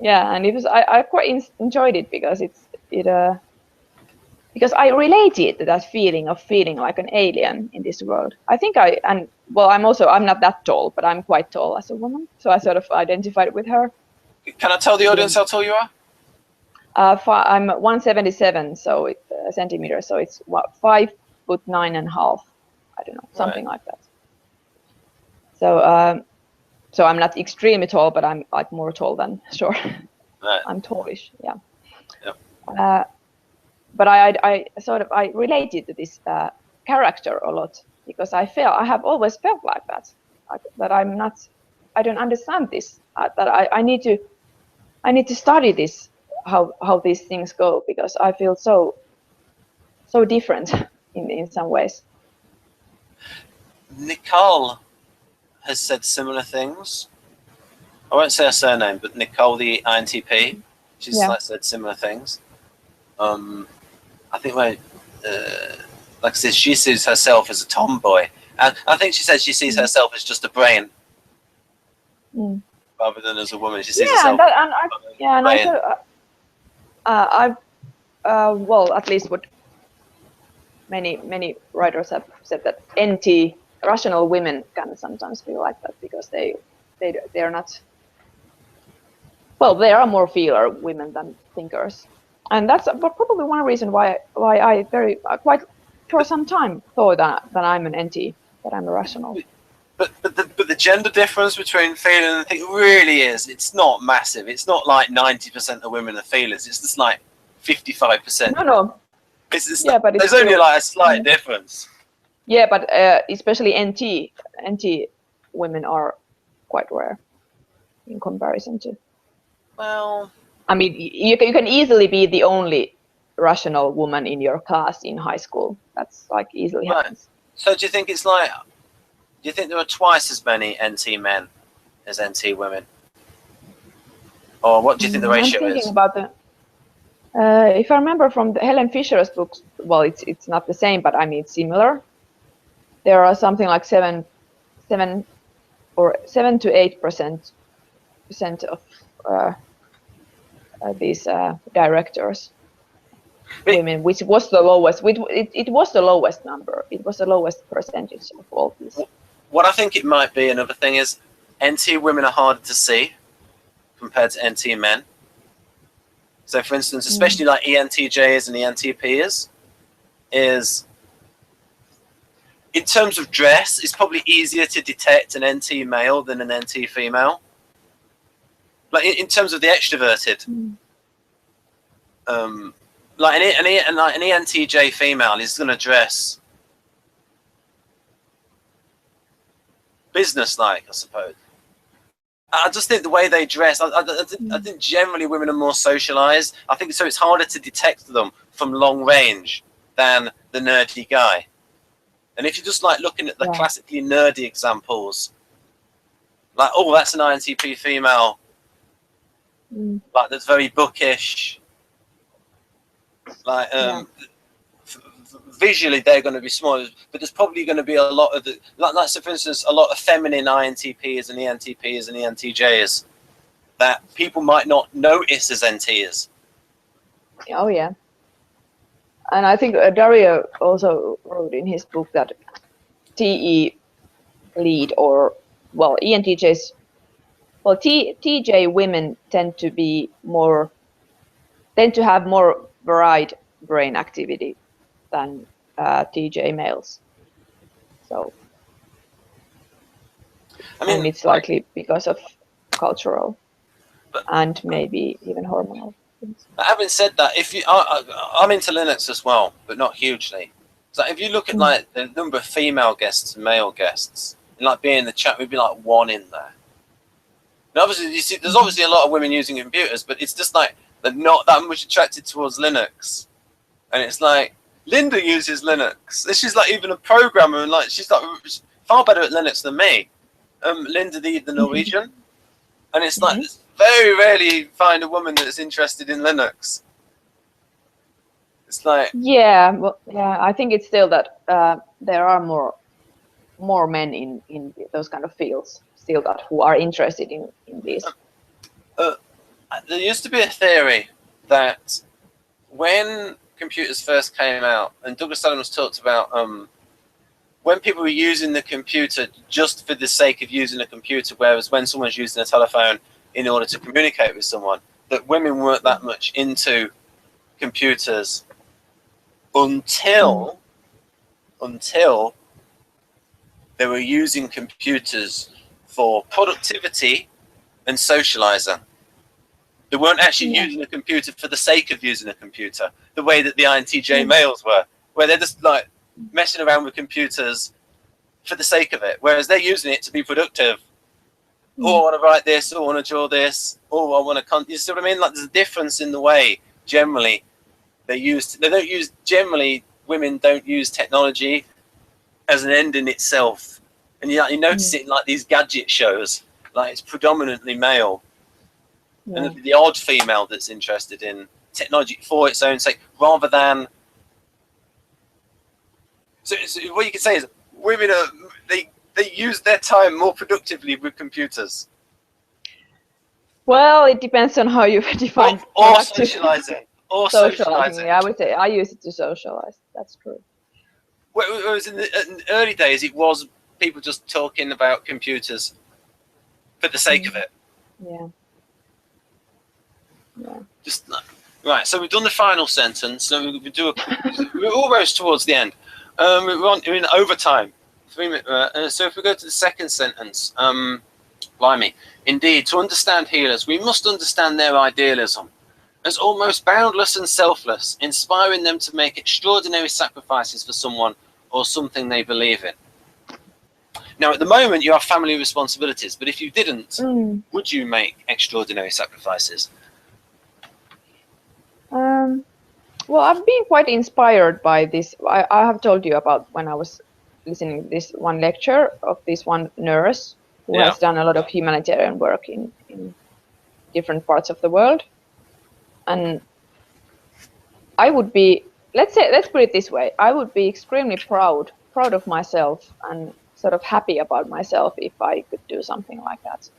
Yeah, and it was I quite enjoyed it because because I related to that feeling of feeling like an alien in this world. I think I'm not that tall, but I'm quite tall as a woman, so I sort of identified with her. Can I tell the audience how tall you are? I'm 177 centimeters, so it's 5'9.5". I don't know, something like that. So so I'm not extremely tall, but I'm like more tall than sure. Right. I'm tallish, yeah. Yep. But I related to this character a lot, because I have always felt like that, that I don't understand this, that I need to study this, how these things go, because I feel so different in some ways. Nicole has said similar things. I won't say her surname, but Nicole, the INTP, she's said similar things. I think like I said, she sees herself as a tomboy, and I think she says she sees herself as just a brain, rather than as a woman. She sees herself. Well, at least what many writers have said, that NT rational women can sometimes feel like that, because they're not. Well, they are more feeler women than thinkers, and that's probably one reason why I quite for some time thought that I'm an NT, that I'm a rational. But the gender difference between feeling and thinking really is, it's not massive. It's not like 90% of women are feelers. It's just like 55%. No. But there's only like a slight difference. Yeah, but especially NT women are quite rare in comparison to. Well, I mean, you can easily be the only rational woman in your class in high school. That's like easily happens. So do you think it's like? Do you think there are twice as many NT men as NT women, or what do you think the ratio is? About if I remember from the Helen Fisher's books, well, it's not the same, but I mean it's similar. There are something like 7 to 8% of these directors women, which was the lowest. It was the lowest number. It was the lowest percentage of all these. What I think it might be, another thing is, NT women are harder to see compared to NT men. So, for instance, especially like ENTJs and ENTPs, is in terms of dress, it's probably easier to detect an NT male than an NT female. Like in terms of the extroverted, like an ENTJ female is going to dress business-like, I suppose. I just think the way they dress, I think generally women are more socialized. I think so it's harder to detect them from long range than the nerdy guy. And if you're just like looking at the classically nerdy examples, like, oh, that's an INTP female, like that's very bookish, like visually they're going to be small, but there's probably going to be a lot of the, like so for instance, a lot of feminine INTPs and ENTPs and ENTJs that people might not notice as NTs. Oh yeah. And I think Dario also wrote in his book that TE lead, or well, ENTJs, well, TJ women tend to have more varied brain activity than TJ males. So, I mean, and it's likely because of cultural and maybe even hormonal things. Having said that, if you, I'm into Linux as well, but not hugely. So if you look at like the number of female guests and male guests, and like being in the chat, we'd be like one in there. And obviously, you see, there's obviously a lot of women using computers, but it's just like they're not that much attracted towards Linux. And it's like, Linda uses Linux. She's like even a programmer, and like she's like far better at Linux than me. Linda, the Norwegian, and it's like very rarely find a woman that's interested in Linux. It's like well, I think it's still that there are more men in those kind of fields still that who are interested in these. There used to be a theory that when computers first came out, and Douglas Adams talked about when people were using the computer just for the sake of using a computer, whereas when someone's using a telephone in order to communicate with someone, that women weren't that much into computers until they were using computers for productivity and socializing. They weren't actually using a computer for the sake of using a computer, the way that the INTJ males were, where they're just like messing around with computers for the sake of it, whereas they're using it to be productive. Oh, I want to write this, oh, I want to draw this, oh, I want to, you see what I mean? Like there's a difference in the way generally generally women don't use technology as an end in itself. And you notice it in like these gadget shows, like it's predominantly male. And the odd female that's interested in technology for its own sake, rather than. So what you could say is women they use their time more productively with computers. Well, it depends on how you define or socializing. Or socializing. Yeah, I would say I use it to socialize. That's true. Whereas in the early days, it was people just talking about computers for the sake of it. Yeah. Just right. So we've done the final sentence. So we're almost towards the end. We're in overtime. 3 minutes. So if we go to the second sentence, blimey. Indeed, to understand healers, we must understand their idealism as almost boundless and selfless, inspiring them to make extraordinary sacrifices for someone or something they believe in. Now, at the moment, you have family responsibilities, but if you didn't, would you make extraordinary sacrifices? Well, I've been quite inspired by this. I have told you about when I was listening to this one lecture of this one nurse who has done a lot of humanitarian work in different parts of the world. And I would be, let's put it this way, I would be extremely proud of myself and sort of happy about myself if I could do something like that.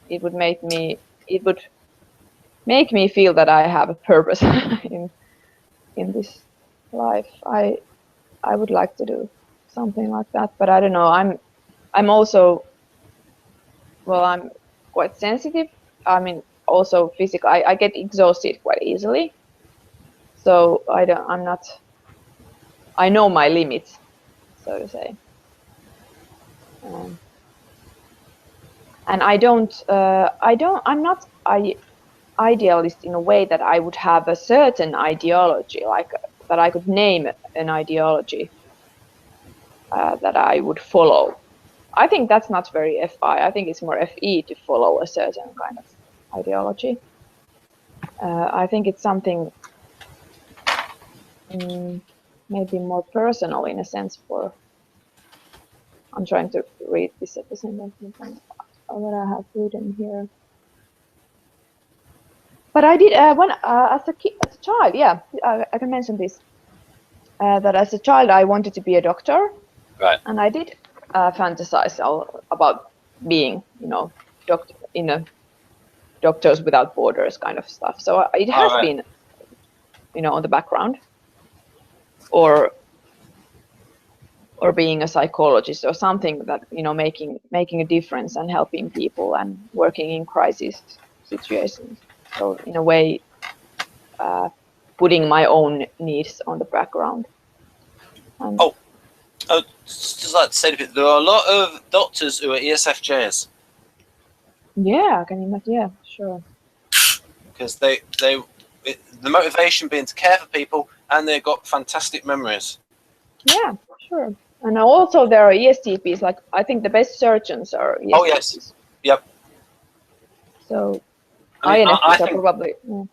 It would make me feel that I have a purpose in this life. I would like to do something like that, but I don't know. I'm also, well, I'm quite sensitive. I mean, also physical. I get exhausted quite easily. So I know my limits, so to say. And I'm not idealist in a way that I would have a certain ideology, like that I could name an ideology that I would follow. I think that's not very FI. I think it's more FE to follow a certain kind of ideology. I think it's something maybe more personal in a sense. I'm trying to read this at the same time. What I have written here. But I did when as a child, yeah, I can mention this. That as a child I wanted to be a doctor, Right. and I did fantasize about being, doctor in a Doctors Without Borders kind of stuff. So it has been, on the background, or being a psychologist or something that making a difference and helping people and working in crisis situations. So in a way, putting my own needs on the background. Just like to say that there are a lot of doctors who are ESFJs. Yeah, I can imagine. Yeah, sure. Because the motivation being to care for people, and they've got fantastic memories. Yeah, sure. And also there are ESTPs. Like I think the best surgeons are ESTPs. Oh yes. Yep. So I INFPs are probably. Yeah.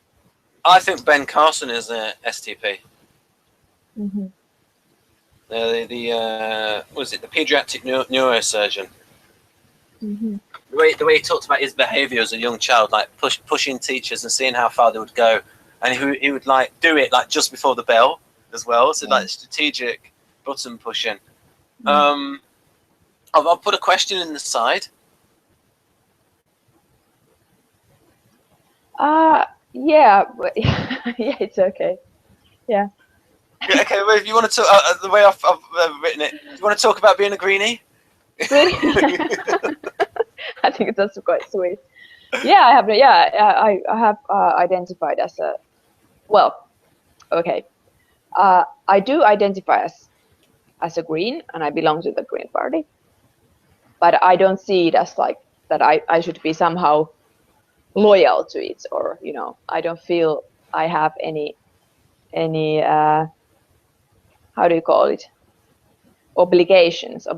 I think Ben Carson is a STP. Mm-hmm. What is it? The pediatric neurosurgeon. Mm-hmm. The way he talked about his behaviour as a young child, like pushing teachers and seeing how far they would go, and he would like do it like just before the bell as well. So like strategic button pushing. Mm-hmm. I'll put a question in the side. Yeah, yeah, it's okay. Yeah. Okay, well, if you want to talk the way I've written it, do you want to talk about being a greenie? I think that's quite sweet. Yeah, I have. Yeah, I have identified as a. Well, okay. I do identify as a Green, and I belong to the Green Party. But I don't see it as like that. I should be somehow loyal to it, or I don't feel I have any how do you call it, obligations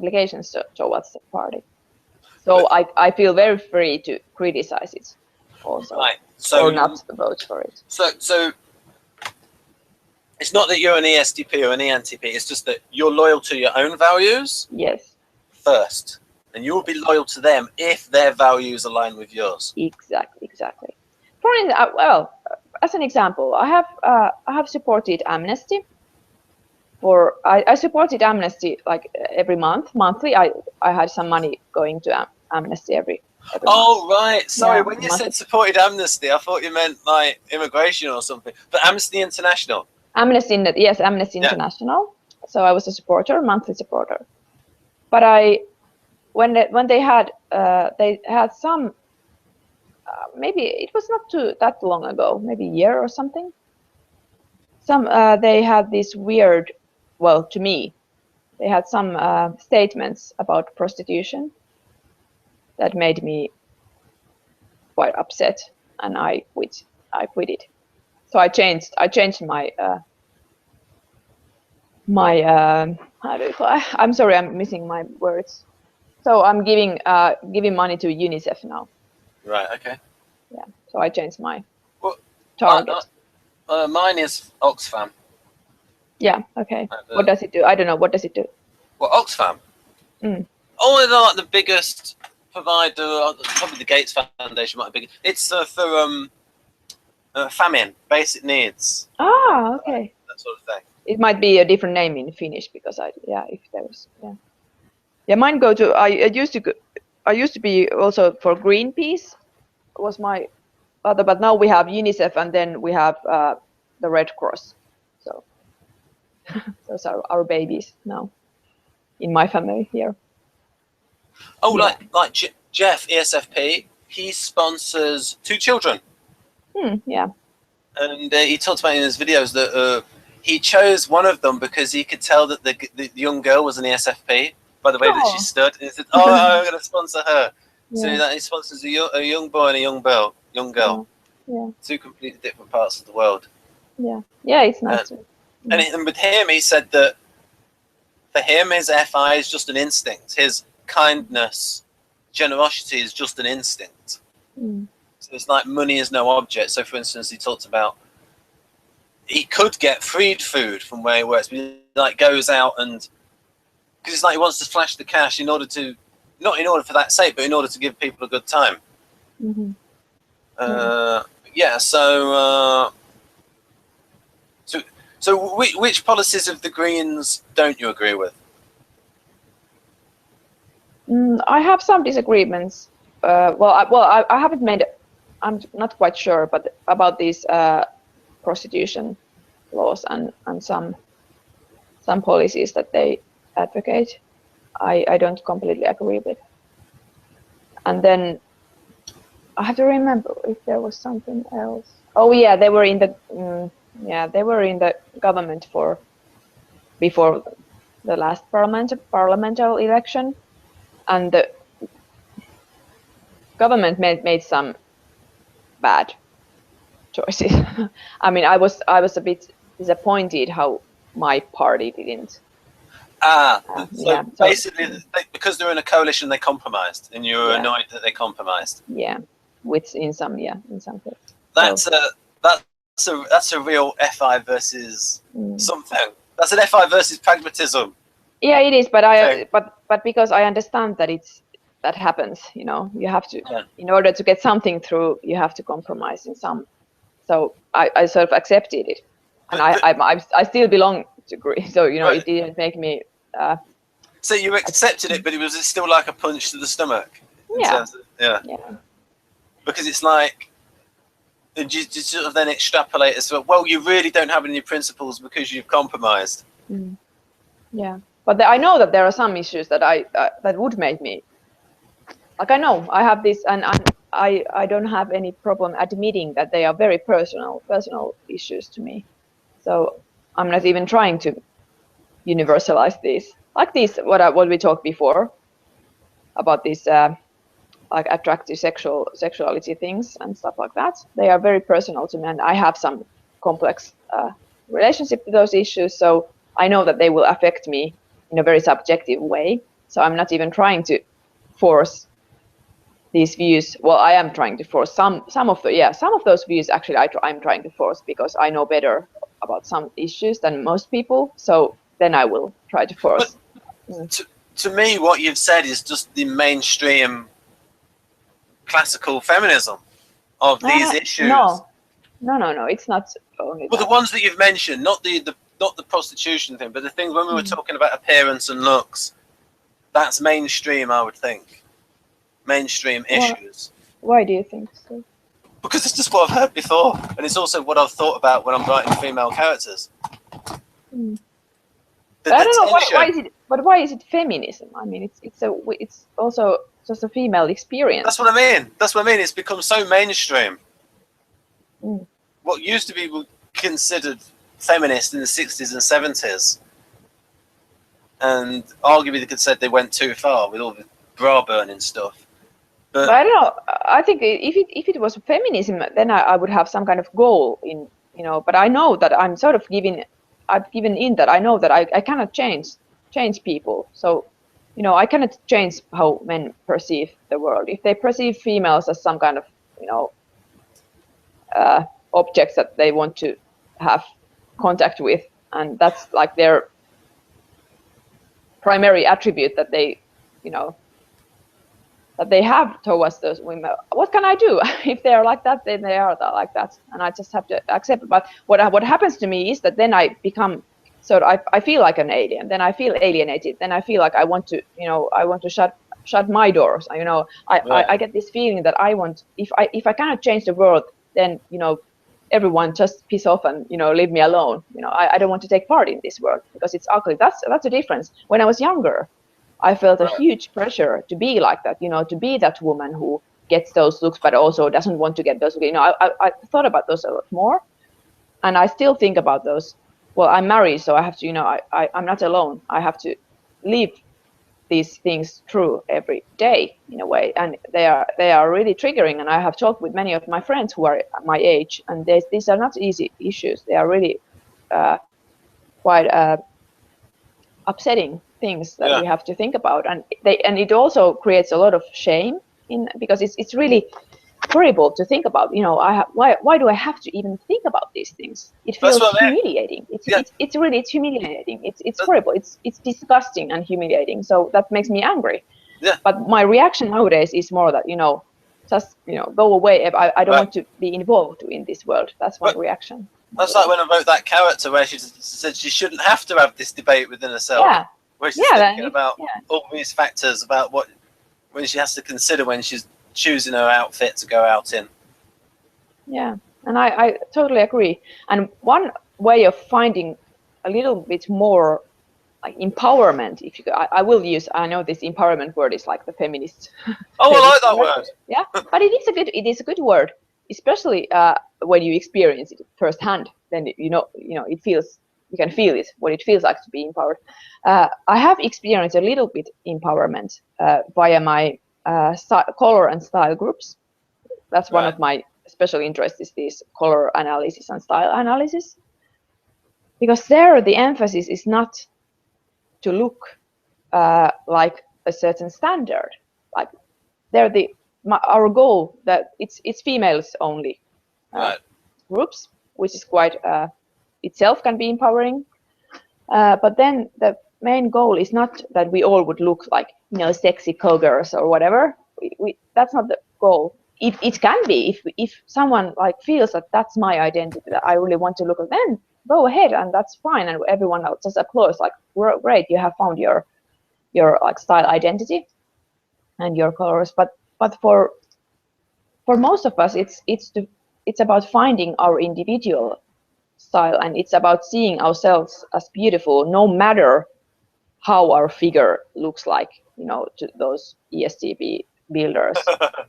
towards the party. So I feel very free to criticize it also, right. So or not vote for it. So it's not that you're an ESTP or an ENTP, it's just that you're loyal to your own values. Yes. First. And you'll be loyal to them if their values align with yours. Exactly. For instance, well, as an example, I have supported Amnesty. I supported Amnesty like every monthly. I had some money going to Amnesty every oh month. Right, sorry. When you said supported Amnesty, I thought you meant like immigration or something. But Amnesty International. Amnesty International. So I was a supporter, monthly supporter. But when they had some, maybe it was not that long ago, maybe a year or something. They had this weird, well, to me, they had some statements about prostitution that made me quite upset, and I quit it. So I changed my how do you call it? I'm sorry, I'm missing my words. So I'm giving money to UNICEF now. Right. Okay. Yeah. So I changed my target. Mine is Oxfam. Yeah. Okay. What does it do? I don't know. What does it do? Well, Oxfam. Oh, they're like the biggest provider. Probably the Gates Foundation might be big. It's for famine, basic needs. Ah, okay. That sort of thing. It might be a different name in Finnish because if there was mine go to I used to be also for Greenpeace was my other, but now we have UNICEF and then we have the Red Cross. So those are our babies now in my family here. Oh, yeah. like Jeff, ESFP, he sponsors 2 children. Yeah. And he talked about in his videos that he chose one of them because he could tell that the young girl was an ESFP by the way that she stood. And he said, "Oh, I'm going to sponsor her." Yeah. So that he sponsors a young boy and a young girl. Yeah. 2 completely different parts of the world. Yeah. Yeah, it's nice. And with him, he said that for him, his FI is just an instinct. His kindness, generosity is just an instinct. So it's like money is no object. So for instance, he talked about he could get freed food from where he works, but he like goes out and because it's like he wants to flash the cash in order to, not in order for that sake, but in order to give people a good time. Yeah. So which policies of the Greens don't you agree with? I have some disagreements. I haven't made. I'm not quite sure, but about these prostitution laws and some policies that they advocate, I don't completely agree with. And then I have to remember if there was something else. Oh yeah, they were in the government before the last parliamentary election, and the government made some bad choices. I mean, I was a bit disappointed how my party didn't. So basically, because they're in a coalition, they compromised, and you were annoyed that they compromised. Yeah, in some cases. That's a real FI versus something. That's an FI versus pragmatism. Yeah, it is, but but because I understand that that happens, you know, you have to, in order to get something through, you have to compromise in some. So I sort of accepted it, and I still belong to Greece, so you know, it didn't make me. So you accepted it, but it was still like a punch to the stomach. Yeah. Because it's like, and you sort of then extrapolate as well. You really don't have any principles because you've compromised. Yeah, but I know that there are some issues that that would make me. Like I know I have this, and I don't have any problem admitting that they are very personal issues to me. So I'm not even trying to universalize these. Like these, what we talked before about these like attractive sexuality things and stuff like that. They are very personal to me, and I have some complex relationship to those issues. So I know that they will affect me in a very subjective way. So I'm not even trying to force these views. Well, I am trying to force some of those views. Actually, I'm trying to force because I know better about some issues than most people. So then I will try to force. But to me, what you've said is just the mainstream classical feminism of these issues. No, it's not only. Well, the ones that you've mentioned, not the prostitution thing, but the things when we were talking about appearance and looks, that's mainstream, I would think. Mainstream issues. Why do you think so? Because it's just what I've heard before, and it's also what I've thought about when I'm writing female characters. I don't know why is it. But why is it feminism? I mean, it's also just a female experience. That's what I mean. It's become so mainstream. What used to be considered feminist in the 60s and 70s, and arguably they could say they went too far with all the bra burning stuff. But I don't know. I think if it was feminism, then I would have some kind of goal in, you know. But I know that I'm sort of I've given in that I know that I cannot change people. So, you know, I cannot change how men perceive the world. If they perceive females as some kind of, you know, objects that they want to have contact with, and that's like their primary attribute that they, you know, that they have towards those women. What can I do? If they are like that, then they are like that, and I just have to accept it. But what happens to me is that then I become I feel like an alien. Then I feel alienated. Then I feel like I want to, you know, shut my doors. You know, I get this feeling that I want, if I cannot change the world, then, you know, everyone just piss off and, you know, leave me alone. You know, I don't want to take part in this world because it's ugly. That's a difference. When I was younger, I felt a huge pressure to be like that, you know, to be that woman who gets those looks but also doesn't want to get those looks. You know, I thought about those a lot more, and I still think about those. Well, I'm married, so I have to, you know, I'm not alone. I have to live these things through every day in a way, and they are really triggering. And I have talked with many of my friends who are my age, and these are not easy issues. They are really quite upsetting things that we have to think about, and it also creates a lot of shame because it's really horrible to think about. Why do I have to even think about these things? It feels humiliating. It's really humiliating. It's horrible. It's disgusting and humiliating. So that makes me angry. Yeah. But my reaction nowadays is more that just go away. I don't want to be involved in this world. That's my reaction. That's like when I wrote that character where she said she shouldn't have to have this debate within herself. Yeah. Where she's thinking about all these factors about when she has to consider when she's choosing her outfit to go out in. Yeah, and I totally agree. And one way of finding a little bit more like empowerment, I will use, I know this empowerment word is like the feminist. Oh, I like that word. Yeah, but it is a good word, especially when you experience it firsthand. Then you can feel it, what it feels like to be empowered. I have experienced a little bit empowerment via my color and style groups. That's one of my special interests, is this color analysis and style analysis, because there the emphasis is not to look like a certain standard. Like there our goal that it's females only groups, which is quite itself can be empowering. But then the main goal is not that we all would look like sexy cowgirls or whatever. That's not the goal. It can be if someone like feels that that's my identity, that I really want to look at, then go ahead, and that's fine, and everyone else just applauds like, great, you have found your like style identity and your colors. But for most of us, it's about finding our individual style, and it's about seeing ourselves as beautiful, no matter how our figure looks like, to those ESTP builders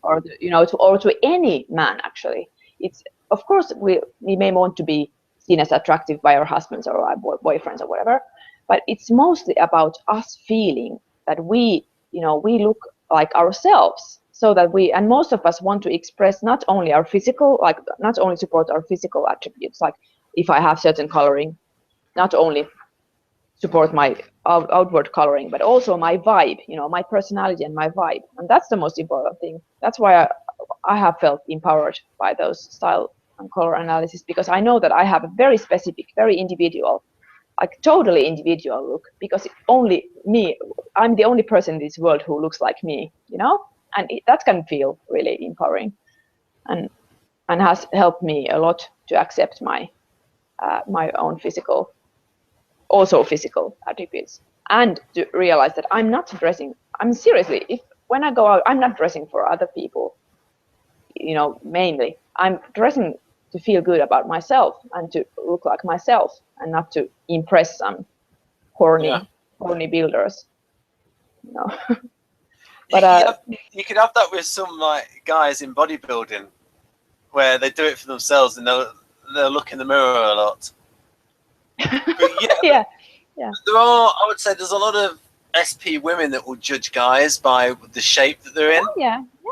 or to any man. Actually, it's, of course, we may want to be seen as attractive by our husbands or our boyfriends or whatever, but it's mostly about us feeling that we look like ourselves, so that and most of us want to express not only our physical, like not only support our physical attributes, like if I have certain coloring, not only support my outward coloring, but also my vibe, my personality and my vibe. And that's the most important thing. That's why I have felt empowered by those style and color analysis, because I know that I have a very specific, very individual, like totally individual look, because only me, I'm the only person in this world who looks like me, and that can feel really empowering, and has helped me a lot to accept my own physical attributes, and to realize that I'm not dressing. I'm seriously, when I go out, I'm not dressing for other people. Mainly, I'm dressing to feel good about myself and to look like myself, and not to impress some horny builders. But you could have that with some like guys in bodybuilding, where they do it for themselves and they'll look in the mirror a lot. But yeah. There are, I would say, there's a lot of SP women that will judge guys by the shape that they're in.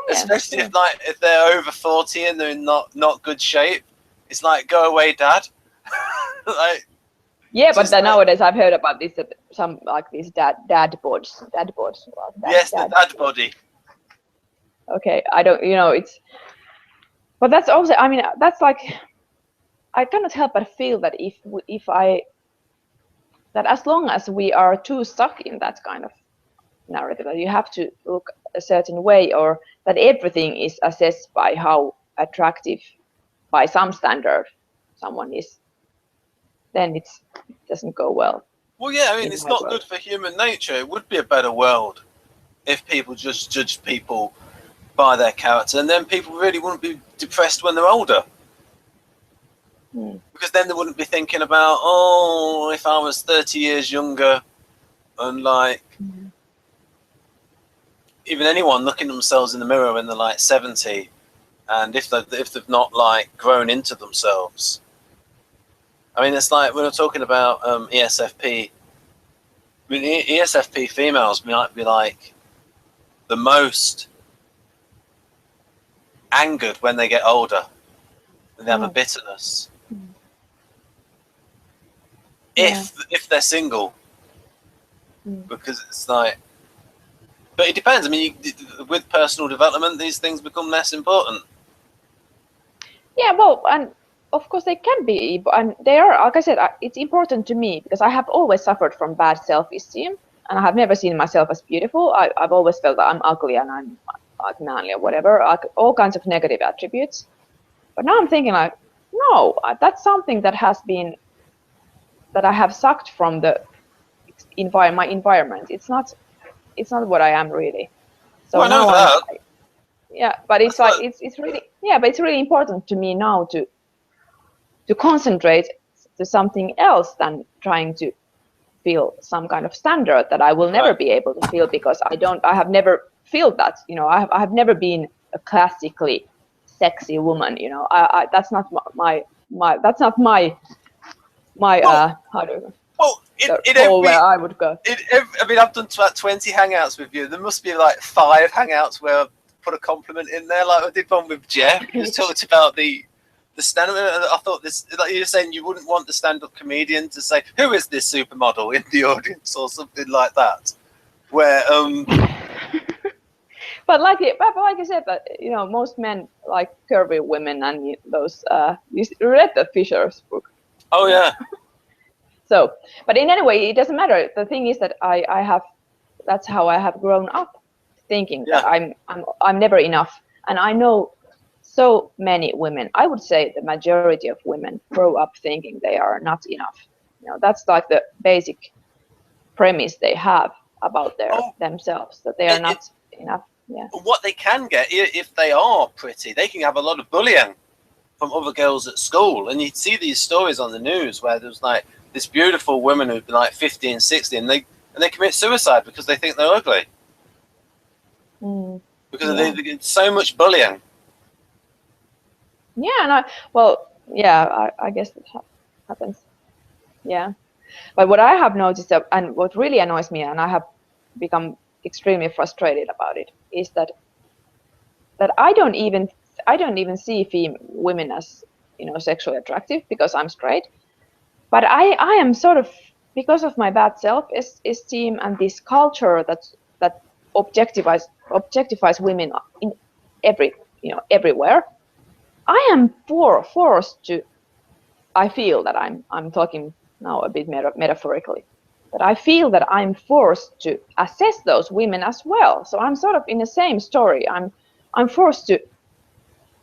Especially if they're over 40 and they're in not good shape. It's like, go away, dad. But then nowadays I've heard about this, some like these dad boards. Yes, the dad body. Okay, I don't, but that's also, I mean, that's like, I cannot help but feel that that as long as we are too stuck in that kind of narrative, that you have to look a certain way, or that everything is assessed by how attractive by some standard someone is, then it doesn't go well. Well, yeah, I mean, it's not good for human nature. It would be a better world if people just judged people by their character, and then people really wouldn't be depressed when they're older. Because then they wouldn't be thinking about, if I was 30 years younger, and like even anyone looking at themselves in the mirror when they're like 70, and if they've not like grown into themselves. I mean, it's like when we're talking about ESFP. I mean, ESFP females might be like the most angered when they get older, and they have a bitterness. If they're single, because it's like. But it depends. I mean, with personal development, these things become less important. Yeah, well, and of course they can be, and they are. Like I said, it's important to me because I have always suffered from bad self-esteem, and I have never seen myself as beautiful. I've always felt that I'm ugly and I'm like manly or whatever, like all kinds of negative attributes. But now I'm thinking like, no, that's something that has been that I have sucked from my environment. It's not what I am really. So well, I know now that. yeah, but it's like it's really, yeah, but it's really important to me now to concentrate to something else than trying to feel some kind of standard that I will never be able to feel because I have never felt that, you know, I have never been a classically sexy woman, you know. I that's not my that's not my how do you Well, where I would go. I mean, I've done about 20 hangouts with you. There must be like 5 hangouts where I put a compliment in there. Like I did one with Jeff. He just talked about the stand-up. I thought this, like you're saying, you wouldn't want the stand-up comedian to say, "Who is this supermodel?" in the audience or something like that. Where But like I said, that you know, most men like curvy women and those. You read the Fisher's book. Oh yeah. So, but in any way, it doesn't matter. The thing is that I have, that's how I have grown up, thinking that I'm never enough. And I know so many women. I would say the majority of women grow up thinking they are not enough. You know, that's like the basic premise they have about themselves, that they are not enough. Yeah. What they can get, if they are pretty, they can have a lot of bullying from other girls at school. And you'd see these stories on the news where there's like this beautiful woman who'd be like 50 and 60 and they commit suicide because they think they're ugly. Because they get so much bullying. Yeah, and I guess it happens. Yeah. But what I have noticed, and what really annoys me, and I have become extremely frustrated about it, is that I don't even see women as, you know, sexually attractive because I'm straight. But I am sort of, because of my bad self-esteem and this culture that objectifies women in everywhere. I am forced to. I feel that I'm talking now a bit metaphorically, but I feel that I'm forced to assess those women as well. So I'm sort of in the same story. I'm forced to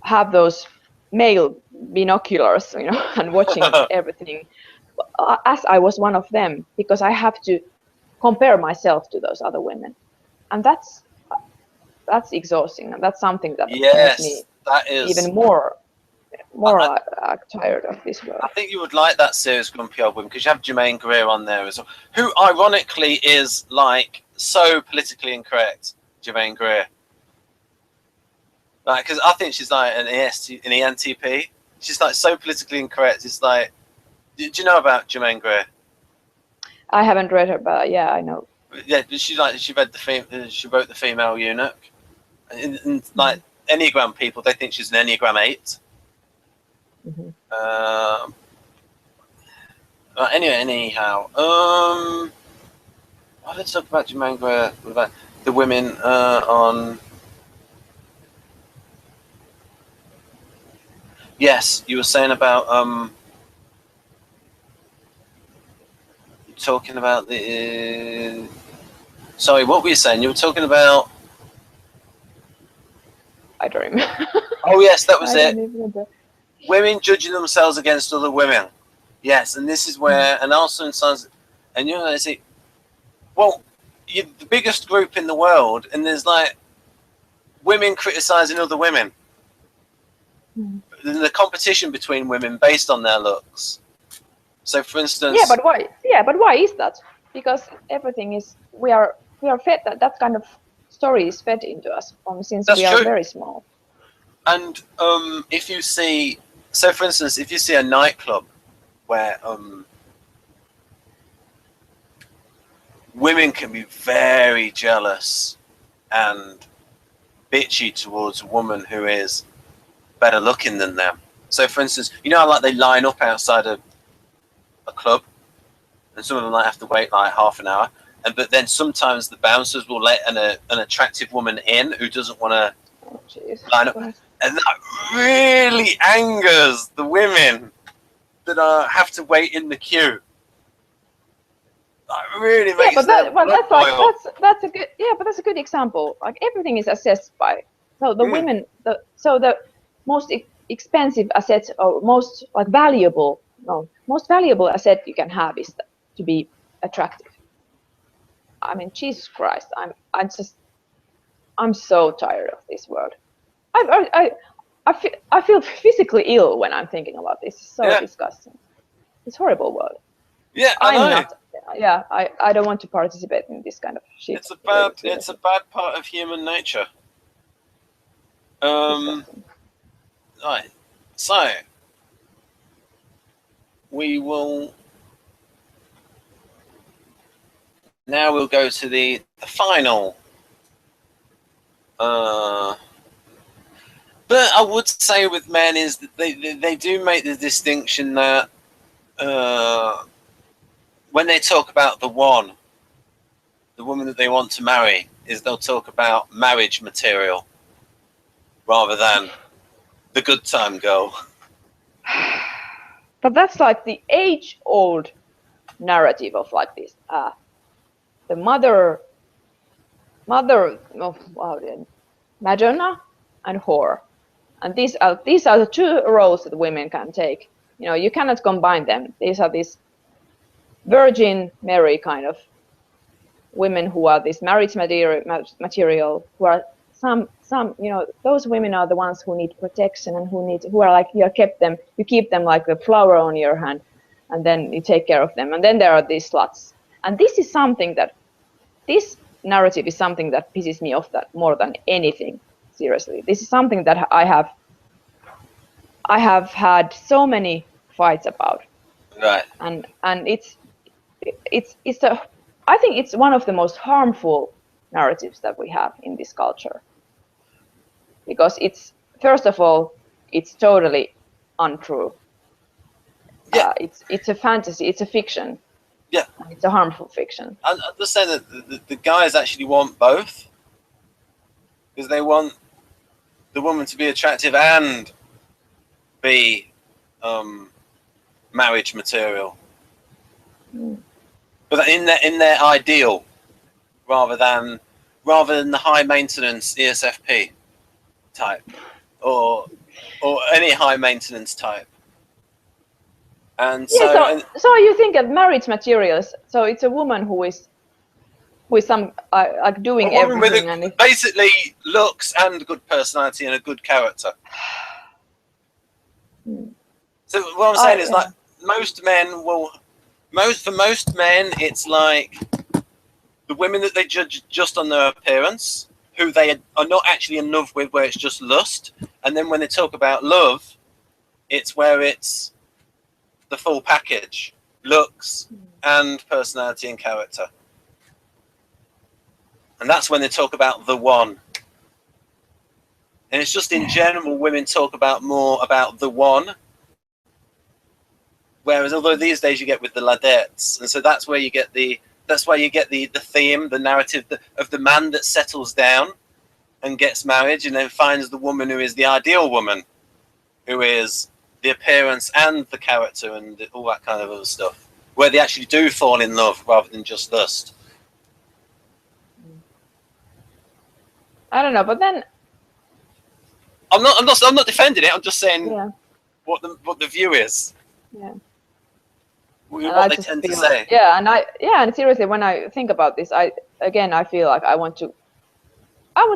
have those male binoculars, you know, and watching everything as I was one of them, because I have to compare myself to those other women, and that's exhausting, and that's something that makes me even more tired of this world. I think you would like that series, Grumpy Old Women, because you have Jermaine Greer on there as well, who ironically is like so politically incorrect. Jermaine Greer, like, because I think she's like an ENTP. She's like so politically incorrect. It's like, do you know about Jermaine Greer? I haven't read her, but yeah, I know. Yeah, she wrote the Female Eunuch, and like Enneagram people, they think she's an Enneagram 8. Anyhow, let's talk about Jermaine Greer. What about the women on? Yes, you were saying about talking about the. Sorry, what were you saying? You were talking about. I don't remember. Oh yes, that was it. Women judging themselves against other women. Yes, and this is where, and also in science, and you know, they say, well, you're the biggest group in the world, and there's like women criticizing other women. The competition between women based on their looks. So, for instance, yeah, but why? Yeah, but why is that? Because everything is we are fed that kind of story is fed into us since we are very small. And if you see, so for instance, if you see a nightclub where women can be very jealous and bitchy towards a woman who is better looking than them. So for instance, you know how like they line up outside a club and some of them might have to wait like half an hour, but then sometimes the bouncers will let an attractive woman in who doesn't want to line up, and that really angers the women that have to wait in the queue. That really makes but that's a good but that's a good example. Like everything is assessed by the women. The most expensive asset or most valuable asset you can have is to be attractive. I mean, Jesus Christ, I'm so tired of this world. I feel physically ill when I'm thinking about this. It's so disgusting. It's a horrible world. Yeah, I don't want to participate in this kind of shit. It's a bad part of human nature. Right. So we'll go to the final. But I would say with men is that they do make the distinction that when they talk about the woman that they want to marry, is they'll talk about marriage material rather than the good time girl. But that's like the age-old narrative of like this. The mother of Madonna and whore, and these are the two roles that women can take. You know, you cannot combine them. These are these Virgin Mary kind of women who are this marriage material, who are some those women are the ones who need protection and who are like you keep them like a flower on your hand, and then you take care of them. And then there are these sluts, and this narrative is something that pisses me off that more than anything. Seriously, this is something that I have had so many fights about. Right. And I think it's one of the most harmful narratives that we have in this culture, because it's, first of all, it's totally untrue. Yeah. It's a fantasy, it's a fiction. Yeah. It's a harmful fiction. I'm just saying that the guys actually want both, because they want the woman to be attractive and be marriage material. But in their ideal, rather than the high maintenance ESFP type, or any high maintenance type. And so you think of marriage materials. So it's a woman who is some like doing everything, and basically looks and good personality and a good character. So what I'm saying is like most men, it's like the women that they judge just on their appearance, who they are not actually in love with, where it's just lust. And then when they talk about love, it's where it's the full package, looks and personality and character. And that's when they talk about the one. And it's just in general, women talk more about the one. Whereas although these days you get with the ladettes, and so that's why you get the theme, the narrative of the man that settles down and gets married and then finds the woman who is the ideal woman, who is the appearance and the character and all that kind of other stuff, where they actually do fall in love rather than just lust. I don't know, but then I'm not defending it. I'm just saying what the view is. Yeah. What they tend to say. Yeah, and seriously, when I think about this, I feel like I want to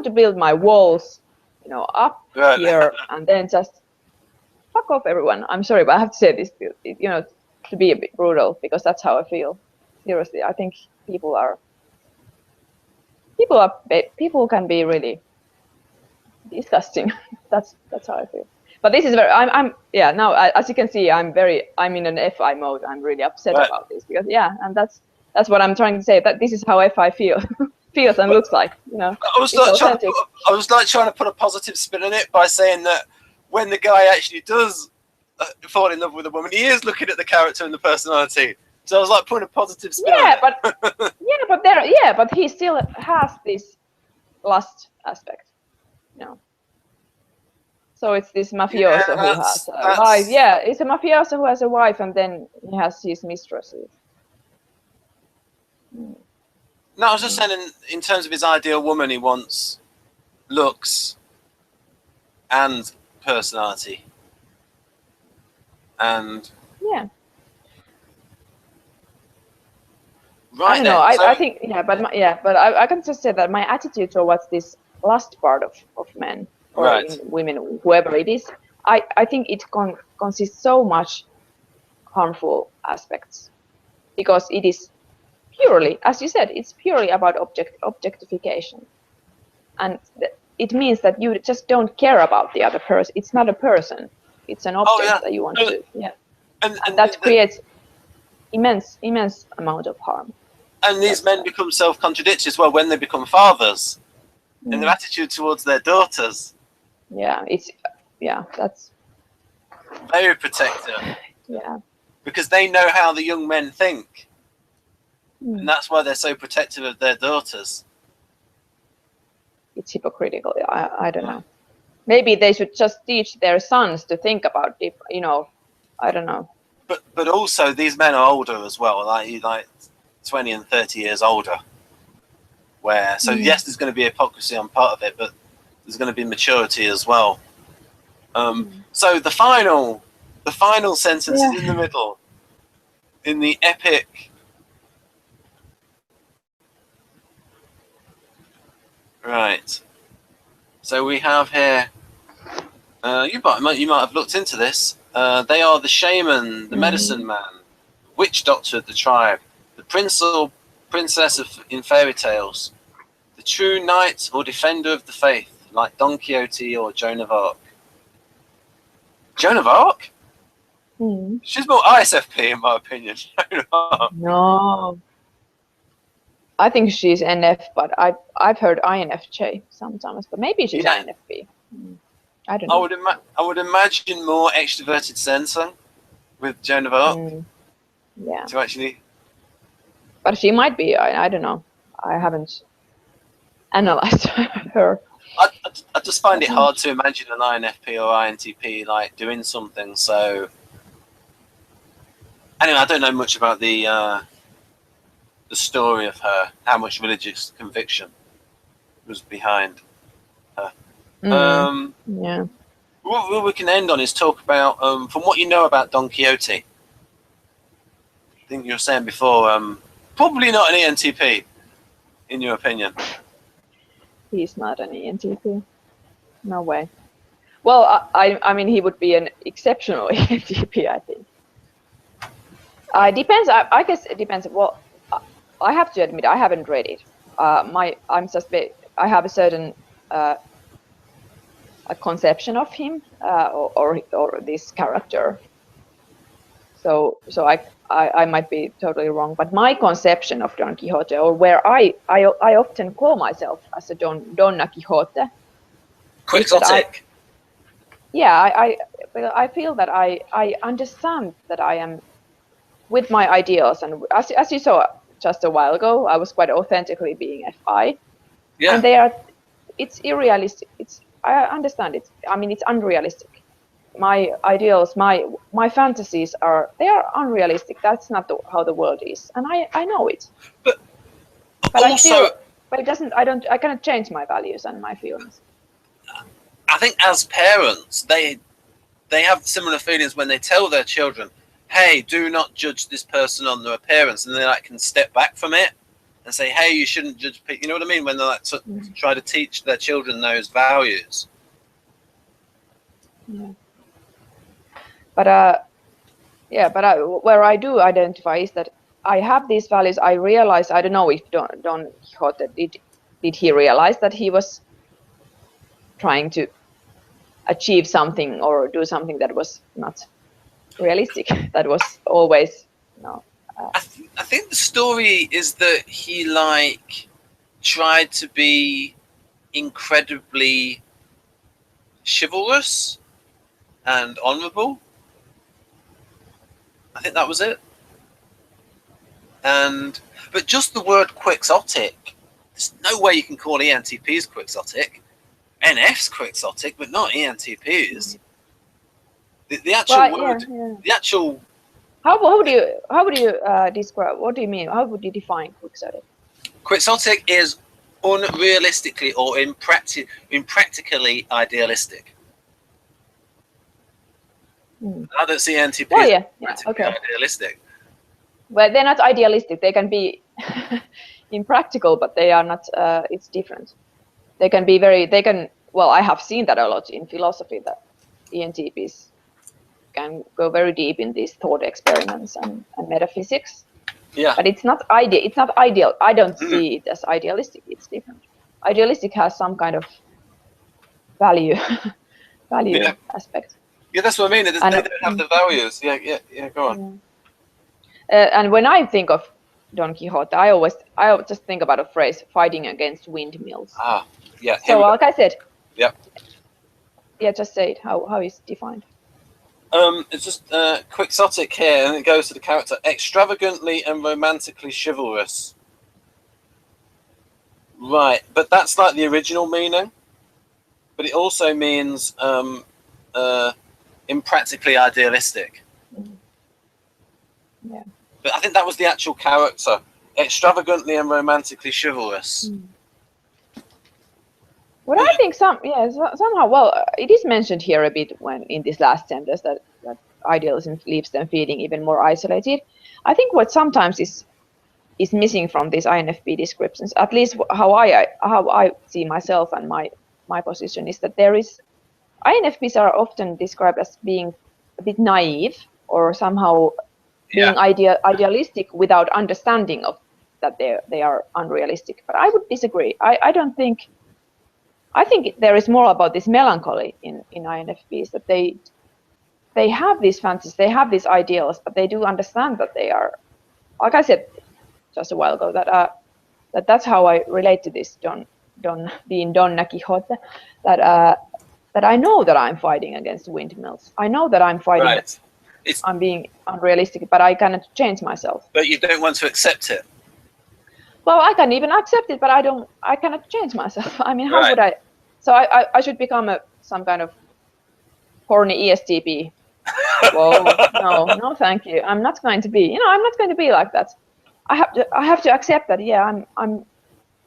build my walls, up here, and then just fuck off everyone. I'm sorry, but I have to say this, to be a bit brutal, because that's how I feel. Seriously, I think people can be really disgusting. That's how I feel. But this is now, as you can see, I'm in an FI mode. I'm really upset about this, because and that's what I'm trying to say, that this is how FI feels and looks like, I was trying to put a positive spin on it by saying that when the guy actually does fall in love with a woman, he is looking at the character and the personality So I was like putting a positive spin on it. but he still has this lust aspect, you know. So it's this mafioso who has a wife. Yeah, it's a mafioso who has a wife, and then he has his mistresses. No, I was just saying in terms of his ideal woman, he wants looks and personality. And yeah. Right, I don't know. I think but I can just say that my attitude towards this last part of men or women, whoever it is, I think it consists so much harmful aspects, because it is purely, as you said, it's purely about objectification, and it means that you just don't care about the other person. It's not a person; it's an object that you want to. Yeah, and that creates immense amount of harm. And these men become self-contradictory as well when they become fathers, in their attitude towards their daughters. Yeah, that's very protective. Yeah. Because they know how the young men think. And that's why they're so protective of their daughters. It's hypocritical. I don't know. Maybe they should just teach their sons to think about it, I don't know. But also these men are older as well, like 20 and 30 years older. Yes, there's going to be hypocrisy on part of it, but there's going to be maturity as well. So the final sentence is in the middle, in the epic. Right. So we have here. You might have looked into this. They are the shaman, the medicine man, witch doctor of the tribe, the prince or princess in fairy tales, the true knight or defender of the faith, like Don Quixote or Joan of Arc. Joan of Arc? She's more ISFP in my opinion. No. I think she's NF, but I've heard INFJ sometimes, but maybe she's INFP. I don't know. I would imagine more extroverted censor with Joan of Arc. Yeah. To actually. But she might be. I don't know. I haven't analyzed her. I just find it hard to imagine an INFP or INTP like doing something. So anyway, I don't know much about the story of her, how much religious conviction was behind her. Yeah. What we can end on is talk about, from what you know about Don Quixote. I think you were saying before, probably not an ENTP, in your opinion. He's not an ENTP. No way. Well, I mean, he would be an exceptional ENTP, I think. Depends. I guess it depends. Well, I have to admit, I haven't read it. I have a certain a conception of him or this character. So I might be totally wrong, but my conception of Don Quixote, or where I often call myself as a Donna Quixote. Quixotic. I feel that I understand that I am with my ideals, and as you saw just a while ago, I was quite authentically being FI. Yeah. And it's unrealistic. I understand it. I mean, it's unrealistic. My ideals, my fantasies they are unrealistic. That's not how the world is, and I know it. But also, I cannot change my values and my feelings. I think as parents, they have similar feelings when they tell their children, hey, do not judge this person on their appearance, and they can step back from it and say, hey, you shouldn't judge people. You know what I mean? When they try to teach their children those values. Yeah. But where I do identify is that I have these values. I realize, I don't know if Don Quixote did he realize that he was trying to achieve something or do something that was not realistic, that was always I think the story is that he tried to be incredibly chivalrous and honorable. I think that was it. But just the word quixotic, there's no way you can call ENTPs quixotic. NF's quixotic, but not ENTPs. The actual word, the actual. How would you describe? What do you mean? How would you define quixotic? Quixotic is unrealistically or impractically idealistic. I don't see ENTPs idealistic. Well, they're not idealistic. They can be impractical, but they are not. It's different. They can be very. They can. Well, I have seen that a lot in philosophy, that ENTPs can go very deep in these thought experiments and metaphysics. Yeah. But it's not ideal. It's not ideal. I don't see it as idealistic. It's different. Idealistic has some kind of value aspect. Yeah, that's what I mean. They don't have the values. Yeah. Go on. And when I think of Don Quixote, I just think about a phrase: fighting against windmills. Ah, yeah. So, like I said. Yeah. Yeah, just say it. How is it defined? It's just quixotic here, and it goes to the character: extravagantly and romantically chivalrous. Right, but that's like the original meaning. But it also means impractically idealistic. Yeah. But I think that was the actual character: extravagantly and romantically chivalrous. What I think somehow, well, it is mentioned here a bit when in this last sentence that idealism leaves them feeling even more isolated. I think what sometimes is missing from these INFP descriptions, at least how I see myself and my position, is that there is INFPs are often described as being a bit naive or somehow being idealistic without understanding of that they are unrealistic. But I would disagree. I don't think. I think there is more about this melancholy in INFPs, that they have these fantasies, they have these ideals, but they do understand that they are, like I said just a while ago, that that's how I relate to this Don Quixote, that I know that I'm fighting against windmills. I know that I'm fighting. Right. I'm being unrealistic, but I cannot change myself. But you don't want to accept it. Well, I can even accept it, but I cannot change myself. I mean, how would I? So I should become some kind of horny ESTP. Whoa, no, thank you. I'm not going to be. I'm not going to be like that. I have to accept that. Yeah, I'm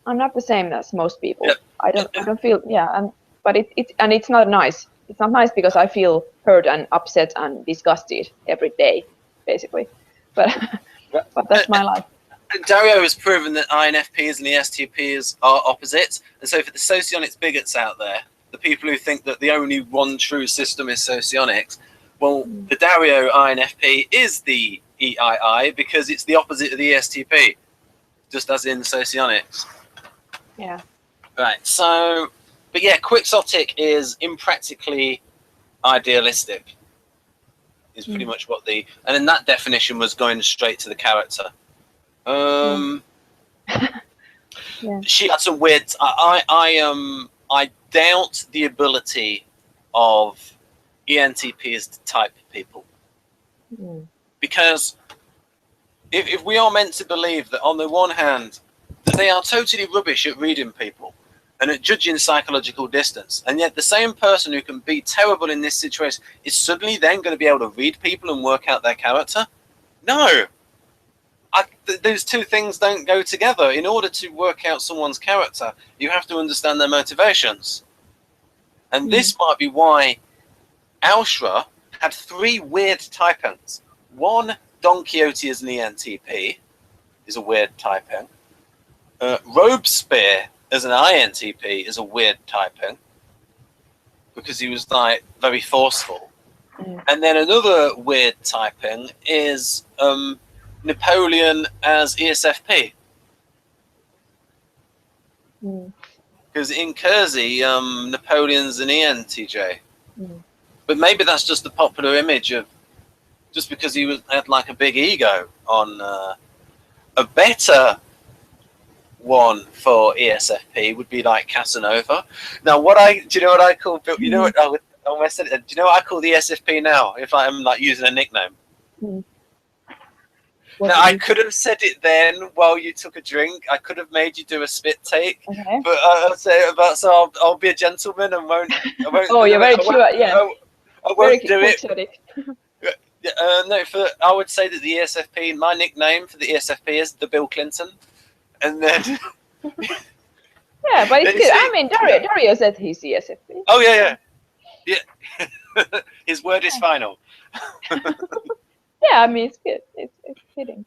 not the same as most people. Yep. I don't feel. Yeah, but it's not nice. It's not nice because I feel hurt and upset and disgusted every day, basically. But that's my life. Dario has proven that INFPs and ESTPs are opposites, and so for the socionics bigots out there, the people who think that the only one true system is socionics, well, the Dario INFP is the EII because it's the opposite of the ESTP, just as in socionics. Yeah. Right. So, but yeah, quixotic is impractically idealistic. Is pretty much what and then that definition was going straight to the character. She had some weird. I doubt the ability of ENTPs to type people, because if we are meant to believe that on the one hand that they are totally rubbish at reading people and at judging psychological distance, and yet the same person who can be terrible in this situation is suddenly then going to be able to read people and work out their character? No. Those two things don't go together. In order to work out someone's character, you have to understand their motivations. And this might be why Aushra had 3 weird typings. One, Don Quixote as an ENTP is a weird typing. Robespierre as an INTP is a weird typing because he was like very forceful. And then another weird typing is Napoleon as ESFP. Because in Keirsey, Napoleon's an ENTJ. But maybe that's just the popular image of, just because he had like a big ego on a better one for ESFP would be like Casanova. Now, do you know what I call? You know what? Do you know what I call the ESFP now? If I'm like using a nickname, What Now, did I you- could have said it then while you took a drink. I could have made you do a spit take, Okay. but I'll say it about, so I'll be a gentleman and won't. I won't Oh, you're very cute. Yeah, I very won't do it. quixotic. No, I would say that the ESFP, my nickname for the ESFP is the Bill Clinton, and then. Yeah, but it's You good. see- I mean, Dario said he's ESFP. Oh yeah. His word is final. Yeah, I mean, it's good. It's fitting.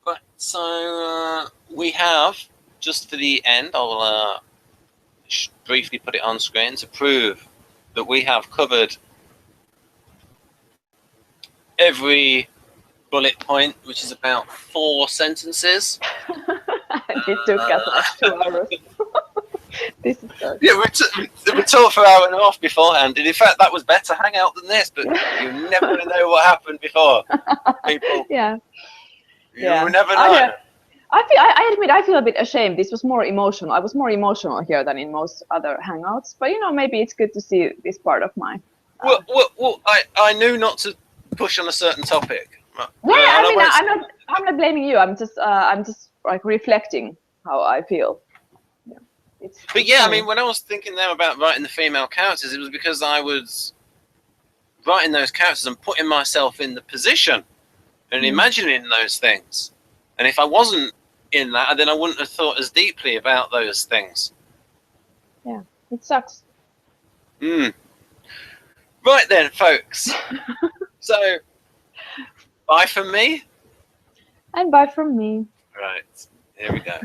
Right, so we have, just for the end, I'll briefly put it on screen to prove that we have covered every bullet point, which is about 4 sentences. It took us like 2 hours. This is so. Yeah, we talked for an hour and a half beforehand, and in fact that was better hangout than this, but you're never going to know what happened before, people. Yeah. You never know. I admit I feel a bit ashamed. This was more emotional. I was more emotional here than in most other hangouts. But maybe it's good to see this part of my. Well, I knew not to push on a certain topic. Yeah, I mean, I'm not blaming you. I'm just like reflecting how I feel. Yeah. But yeah, I mean, when I was thinking there about writing the female characters, it was because I was writing those characters and putting myself in the position and imagining those things. And if I wasn't in that, then I wouldn't have thought as deeply about those things. Yeah, it sucks. Right then, folks. So, bye from me. And bye from me. Right, here we go.